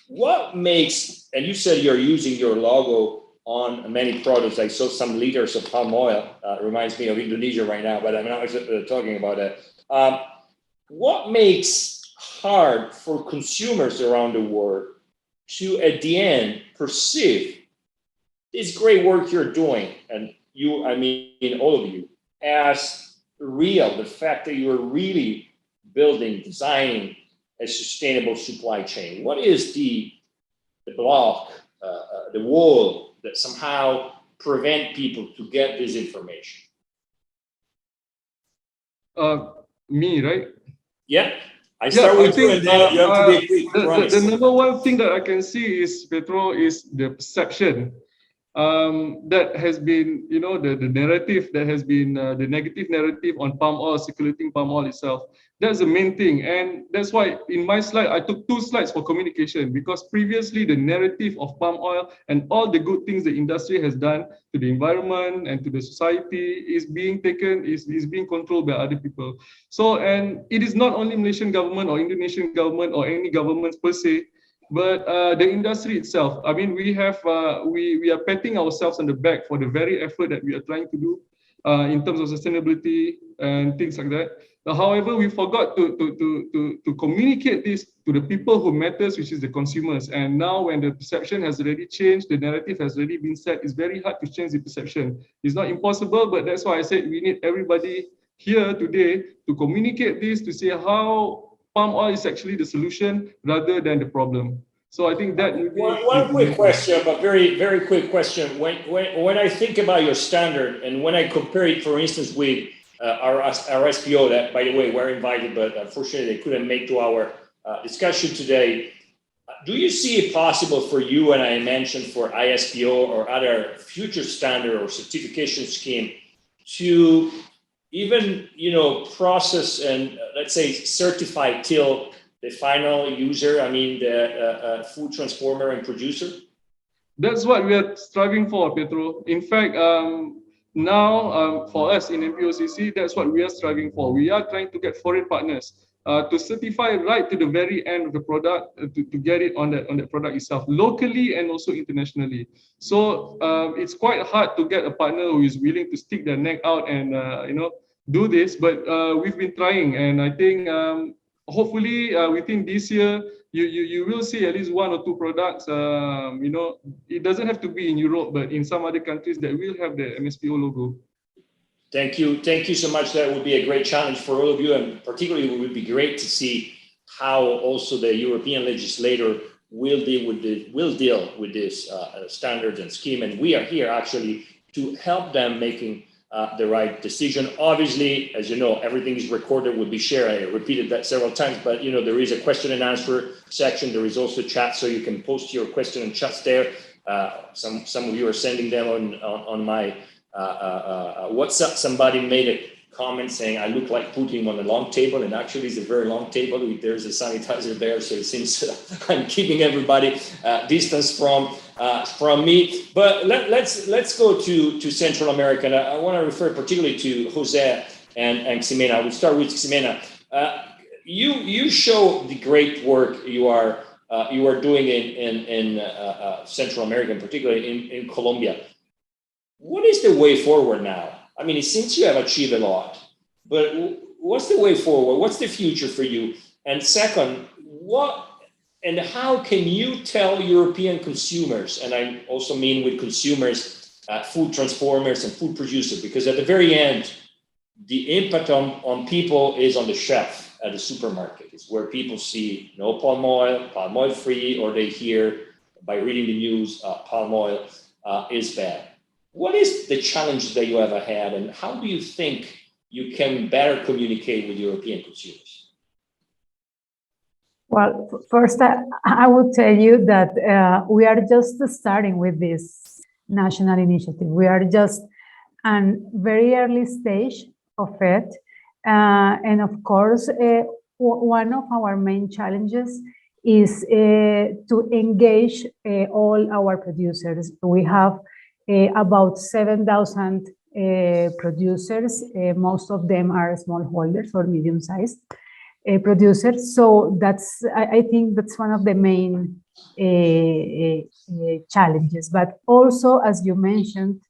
what makes, and you said you're using your logo on many products. I saw some liters of palm oil. Reminds me of Indonesia right now, but I'm not talking about that. What makes hard for consumers around the world to, at the end, perceive this great work you're doing, and you, I mean all of you, as real, the fact that you're really building, designing a sustainable supply chain? What is the block, the wall that somehow prevent people to get this information? Me, right? Yeah, I start with you, and then you have to be quick. The number one thing that I can see is, Petro, is the perception. That has been, you know, the narrative that has been the negative narrative on palm oil, circulating palm oil itself. That's the main thing, and that's why in my slide I took 2 slides for communication, because previously the narrative of palm oil and all the good things the industry has done to the environment and to the society is being taken, is being controlled by other people. So, and it is not only Malaysian government or Indonesian government or any governments per se, but the industry itself. I mean, we have we are patting ourselves on the back for the very effort that we are trying to do in terms of sustainability and things like that. However, we forgot to communicate this to the people who matters, which is the consumers. And now, when the perception has already changed, the narrative has already been set. It's very hard to change the perception. It's not impossible, but that's why I said we need everybody here today to communicate this, to say how palm oil is actually the solution rather than the problem. So I think that one quick question, but very quick question. When I think about your standard, and when I compare it, for instance, with our SPO, that, by the way, were invited, but unfortunately they couldn't make to our discussion today. Do you see it possible for you, and I mentioned for ISPO or other future standard or certification scheme, to even, you know, process and let's say certify till the final user, I mean the food transformer and producer? That's what we are striving for, Petro. In fact, now for us in MPOCC, that's what we are striving for. We are trying to get foreign partners to certify right to the very end of the product, to get it on that product itself, locally and also internationally. So it's quite hard to get a partner who is willing to stick their neck out and you know, do this, but we've been trying, and I think hopefully within this year you will see at least 1 or 2 products. You know, it doesn't have to be in Europe, but in some other countries that will have the MSPO logo. Thank you so much. That would be a great challenge for all of you, and particularly it would be great to see how also the European legislator will deal with this standards and scheme, and we are here actually to help them making the right decision. Obviously, as you know, everything is recorded, will be shared. I repeated that several times, but you know, there is a question and answer section. There is also chat, so you can post your question and chats there. Some of you are sending them on my WhatsApp. Somebody made a comment saying I look like Putin on a long table, and actually it's a very long table. There's a sanitizer there, so it seems I'm keeping everybody distance from me. But let's go to Central America. And I want to refer particularly to Jose and Ximena. I will start with Ximena. You show the great work you are doing in Central America, and particularly in Colombia. What is the way forward now? I mean, it seems you have achieved a lot, but what's the way forward? What's the future for you? And second, what and how can you tell European consumers, and I also mean with consumers, food transformers and food producers, because at the very end, the impact on people is on the shelf at the supermarket. It's where people see no palm oil free, or they hear by reading the news, palm oil is bad. What is the challenge that you ever had, and how do you think you can better communicate with European consumers? Well, first, I would tell you that we are just starting with this national initiative. We are just at a very early stage of it. And of course, one of our main challenges is to engage all our producers. We have about 7,000 producers. Most of them are smallholders or medium-sized producers. So I think that's one of the main challenges. But also, as you mentioned,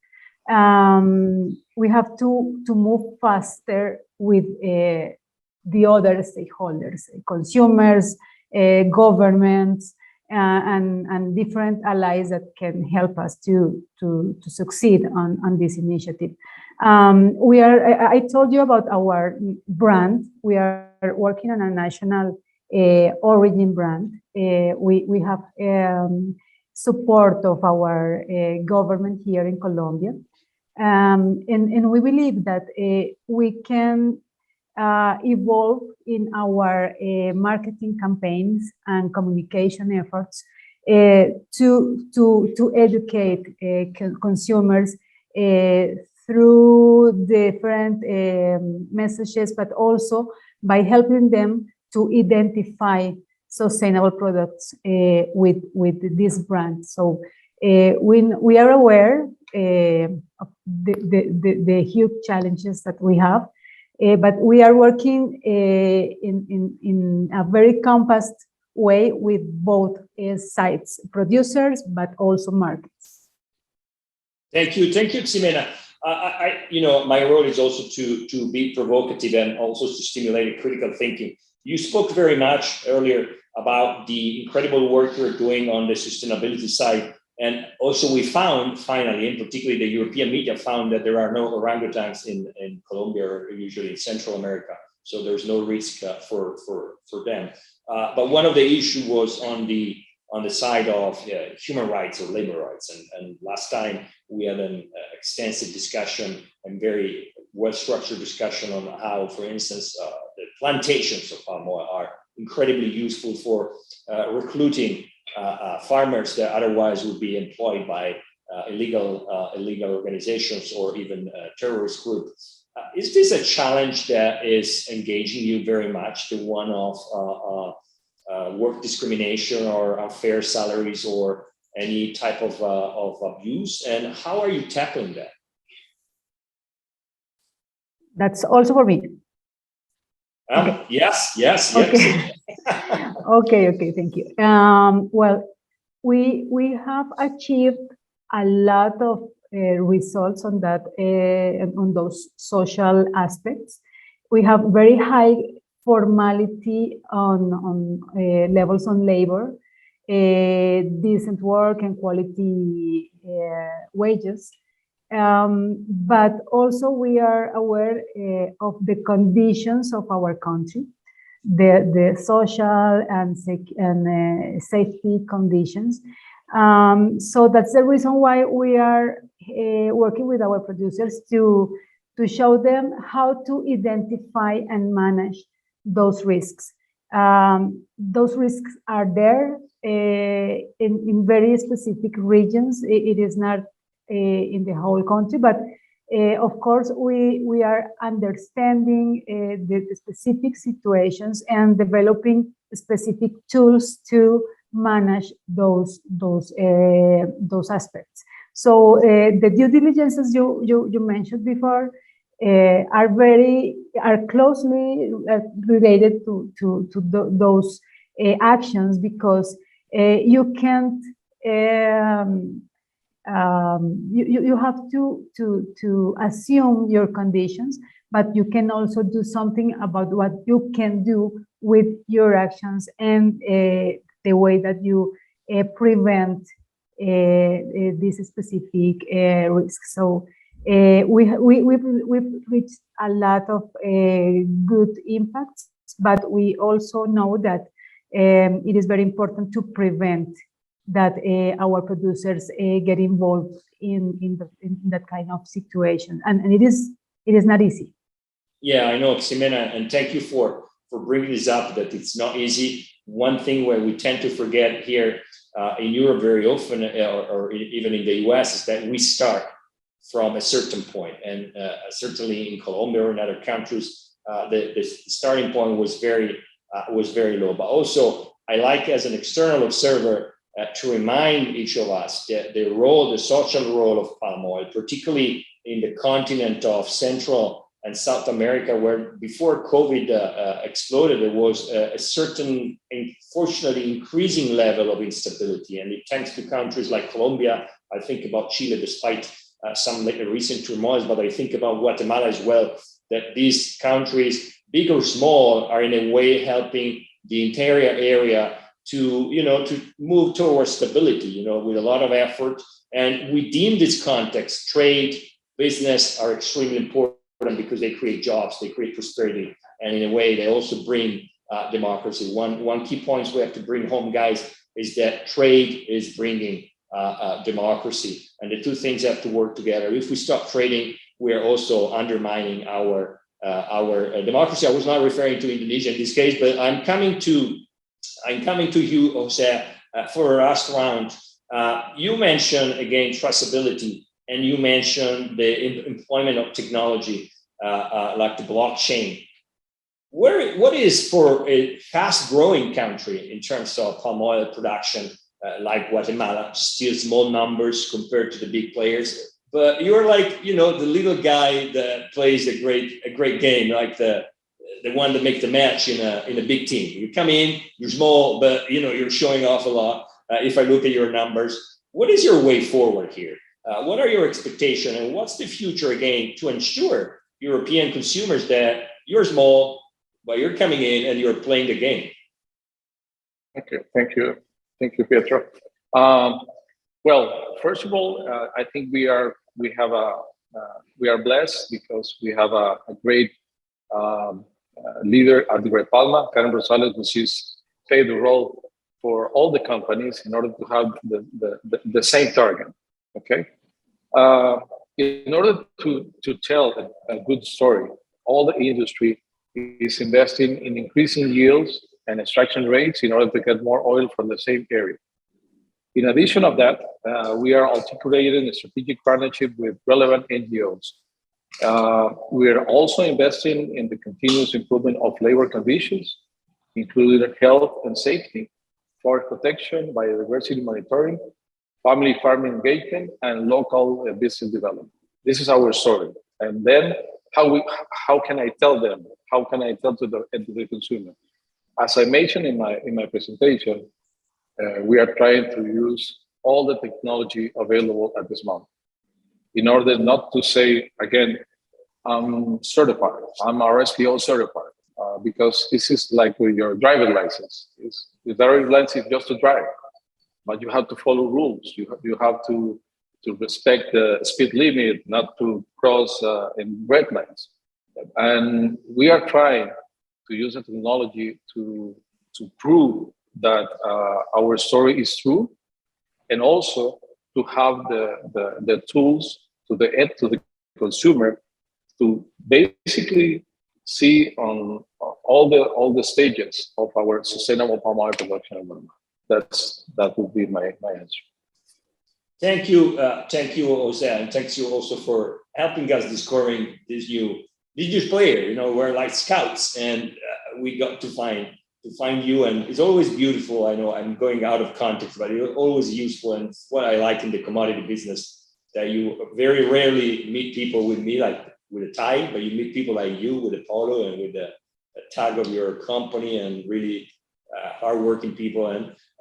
we have to move faster with the other stakeholders, consumers, governments, and different allies that can help us to succeed on this initiative. I told you about our brand. We are working on a national origin brand. We have support of our government here in Colombia. And we believe that we can evolve in our marketing campaigns and communication efforts to educate consumers through different messages, but also by helping them to identify sustainable products with this brand. So we are aware of the huge challenges that we have, but we are working in a very compassed way with both sides, producers, but also markets. Thank you, Ximena. My role is also to be provocative and also to stimulate critical thinking. You spoke very much earlier about the incredible work you're doing on the sustainability side. And also we found, finally, and particularly the European media found that there are no orangutans in Colombia or usually in Central America. So there's no risk for them. But one of the issues was on the side of human rights or labor rights. And last time we had an extensive discussion and very well-structured discussion on how, for instance, the plantations of palm oil are incredibly useful for recruiting farmers that otherwise would be employed by illegal organizations or even terrorist groups. Is this a challenge that is engaging you very much, the one of work discrimination or unfair salaries or any type of abuse? And how are you tackling that? That's also for me. Okay. Yes. Okay. Okay, thank you. Well, we have achieved a lot of results on that, on those social aspects. We have very high formality on levels on labor, decent work and quality wages. But also we are aware of the conditions of our country, the social and safety conditions. So that's the reason why we are working with our producers to show them how to identify and manage those risks. Those risks are there in very specific regions. It is not in the whole country, but of course we are understanding the specific situations and developing specific tools to manage those aspects. So the due diligences you mentioned before are closely related to those actions, because you can't you have to assume your conditions, but you can also do something about what you can do with your actions and the way that you prevent this specific risk. So we've reached a lot of good impacts, but we also know that it is very important to prevent that our producers get involved in that kind of situation, and it is not easy. Yeah, I know, Ximena, and thank you for bringing this up, that it's not easy. One thing where we tend to forget here in Europe very often, or even in the US, is that we start from a certain point, and certainly in Colombia or in other countries, the starting point was very low. But also, I like, as an external observer, to remind each of us that the social role of palm oil, particularly in the continent of Central and South America, where before COVID exploded, there was a certain, unfortunately, increasing level of instability. And thanks to countries like Colombia, I think about Chile, despite some recent turmoil, but I think about Guatemala as well, that these countries, big or small, are in a way helping the entire area to move towards stability, with a lot of effort. And within this context, trade, business are extremely important because they create jobs, they create prosperity, and in a way they also bring democracy. One key point we have to bring home, guys, is that trade is bringing democracy, and the two things have to work together. If we stop trading, we are also undermining our democracy. I was not referring to Indonesia in this case, but I'm coming to you, Jose, for a last round. You mentioned again traceability, and you mentioned the employment of technology like the blockchain. What is for a fast-growing country in terms of palm oil production, like Guatemala, still small numbers compared to the big players, but you're like, the little guy that plays a great game, like the one that makes the match in a big team. You come in, you're small, but you're showing off a lot. If I look at your numbers, what is your way forward here? What are your expectations, and what's the future again to ensure European consumers that you're small, but you're coming in and you're playing the game? Okay, thank you, Pietro. Well, first of all, I think we are blessed because we have a great leader at Great Palma, Karen Rosales, which is played the role for all the companies in order to have the same target. Okay, in order to tell a good story, all the industry is investing in increasing yields and extraction rates in order to get more oil from the same area. In addition of that, we are articulating a strategic partnership with relevant NGOs. We are also investing in the continuous improvement of labor conditions, including health and safety, forest protection, biodiversity monitoring, family farming engagement, and local business development. This is our story. And then how can I tell them? How can I tell to the consumer? As I mentioned in my presentation, we are trying to use all the technology available at this moment in order not to say, again, I'm certified, I'm RSPO certified, because this is like with your driving license. The driving license is just to drive, but you have to follow rules. You have to respect the speed limit, not to cross in red lines. And we are trying to use the technology to prove that our story is true, and also to have the tools to the consumer to basically see on all the stages of our sustainable palm oil production. That would be my answer. Thank you, Jose, and thanks you also for helping us discovering this new player. We're like scouts, and we got to find you, and it's always beautiful. I know I'm going out of context, but you're always useful, and what I like in the commodity business that you very rarely meet people with me like with a tie, but you meet people like you with a polo and with a tag of your company, and really hardworking people.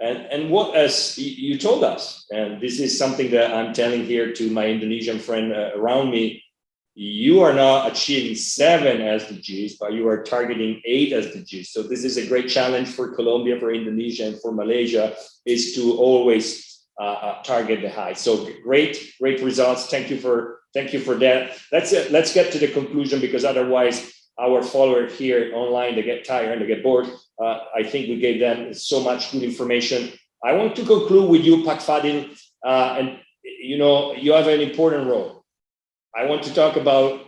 And what, as you told us, and this is something that I'm telling here to my Indonesian friend around me, you are not achieving 7 SDGs, but you are targeting 8 SDGs. So this is a great challenge for Colombia, for Indonesia, and for Malaysia, is to always target the high. So great results. Thank you for that. Let's get to the conclusion, because otherwise our followers here online, they get tired and they get bored. I think we gave them so much good information. I want to conclude with you, Pak Fadil, and you have an important role. I want to talk about,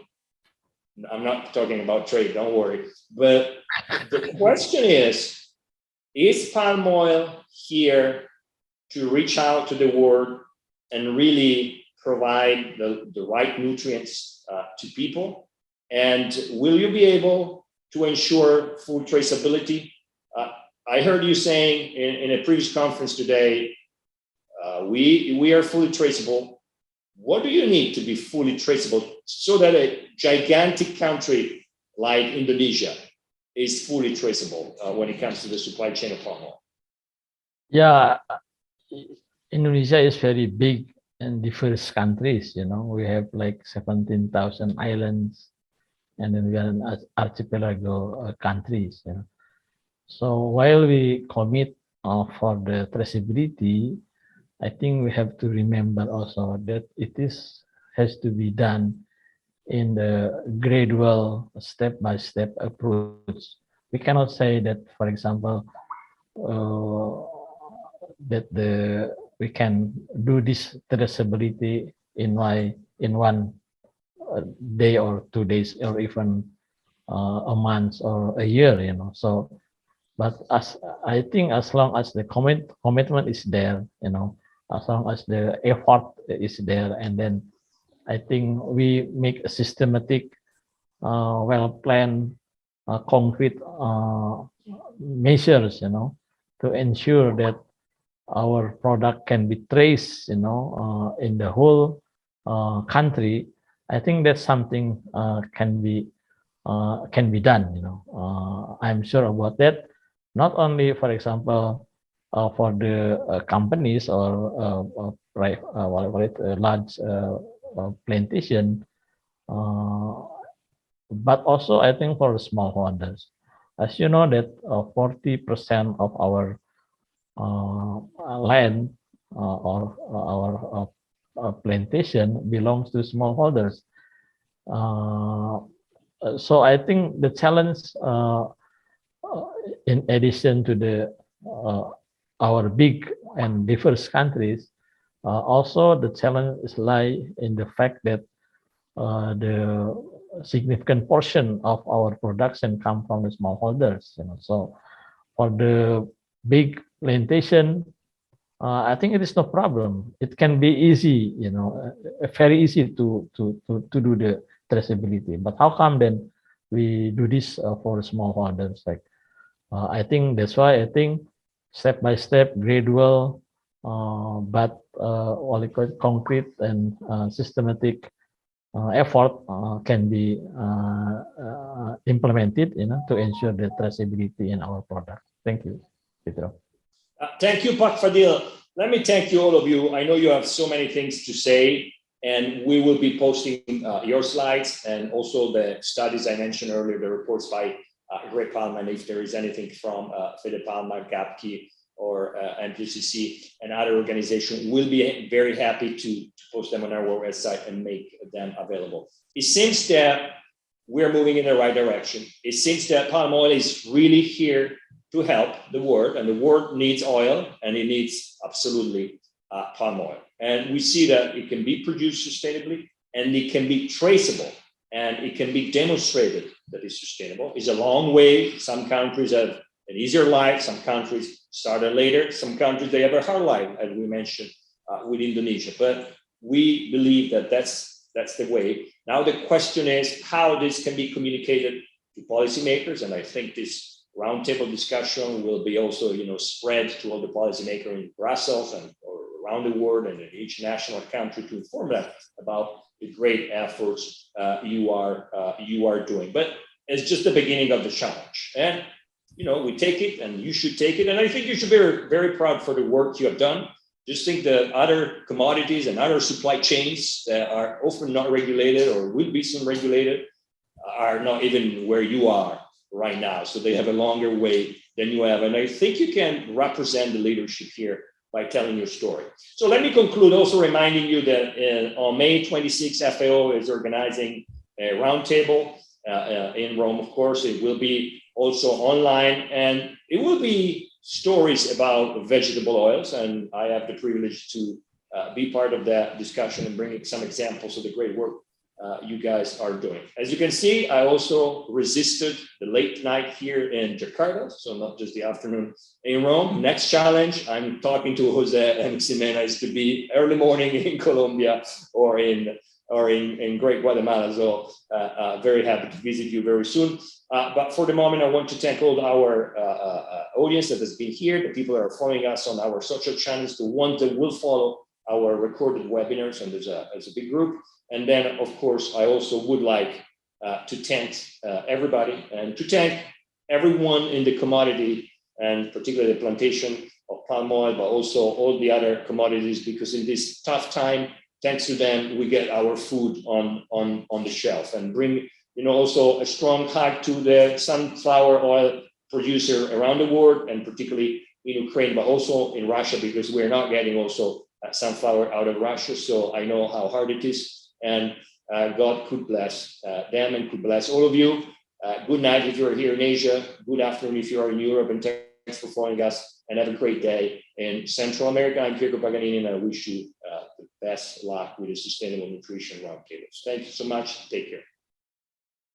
I'm not talking about trade, don't worry, but the question is palm oil here to reach out to the world and really provide the right nutrients to people? And will you be able to ensure food traceability? I heard you saying in a previous conference today, we are fully traceable. What do you need to be fully traceable so that a gigantic country like Indonesia is fully traceable when it comes to the supply chain of palm oil? Yeah, Indonesia is very big and diverse countries. We have like 17,000 islands, and then we are an archipelago countries. So while we commit for the traceability, I think we have to remember also that it has to be done in the gradual, step-by-step approach. We cannot say that, for example, that we can do this traceability in one day or 2 days or even a month or a year, So, but I think as long as the commitment is there, as long as the effort is there, and then I think we make a systematic, well-planned, concrete measures, to ensure that our product can be traced, in the whole country. I think that's something can be done. I'm sure about that. Not only, for example, for the companies or large plantation, but also I think for smallholders. As you know that 40% of our land or our plantation belongs to smallholders. So I think the challenge, in addition to the our big and diverse countries, also the challenge lies in the fact that the significant portion of our production come from the smallholders. So for the big plantation, I think it is no problem. It can be easy, very easy to do the traceability. But how come then we do this for smallholders? Like, I think that's why I think step by step, gradual, but concrete and systematic effort can be implemented, to ensure the traceability in our product. Thank you, Pedro. Thank you, Pak Fadil. Let me thank you, all of you. I know you have so many things to say, and we will be posting your slides and also the studies I mentioned earlier, the reports by Greg Palman. If there is anything from Fede Palma, GAPKI, or MPCC and other organizations, we'll be very happy to post them on our website and make them available. It seems that we're moving in the right direction. It seems that palm oil is really here to help the world, and the world needs oil, and it needs absolutely palm oil. And we see that it can be produced sustainably, and it can be traceable, and it can be demonstrated that it's sustainable. It's a long way. Some countries have an easier life. Some countries started later. Some countries, they have a hard life, as we mentioned with Indonesia. But we believe that that's the way. Now the question is how this can be communicated to policymakers, and I think this roundtable discussion will be also, spread to all the policymakers in Brussels and or around the world and in each national country to inform them about the great efforts you are doing. But it's just the beginning of the challenge, and we take it, and you should take it, and I think you should be very, very proud for the work you have done. Just think that other commodities and other supply chains that are often not regulated or will be soon regulated are not even where you are right now. So they have a longer way than you have. And I think you can represent the leadership here by telling your story. So let me conclude also reminding you that on May 26, FAO is organizing a roundtable in Rome, of course. It will be also online, and it will be stories about vegetable oils. And I have the privilege to be part of that discussion and bring some examples of the great work you guys are doing. As you can see, I also resisted the late night here in Jakarta, so not just the afternoon in Rome. Next challenge, I'm talking to Jose and Ximena, is to be early morning in Colombia or in Great Guatemala. So very happy to visit you very soon. But for the moment, I want to thank all our audience that has been here, the people that are following us on our social channels, the ones that will follow our recorded webinars, and there's a big group. And then, of course, I also would like to thank everybody and to thank everyone in the commodity, and particularly the plantation of palm oil, but also all the other commodities, because in this tough time, thanks to them, we get our food on the shelf. And bring, also a strong hug to the sunflower oil producer around the world, and particularly in Ukraine, but also in Russia, because we're not getting also sunflower out of Russia. So I know how hard it is. And God could bless them and could bless all of you. Good night if you're here in Asia. Good afternoon if you are in Europe. And thanks for following us. and have a great day. In Central America, I'm Pietro Paganini, and I wish you the best luck with the Sustainable Nutrition Roundtables. Thank you so much. Take care.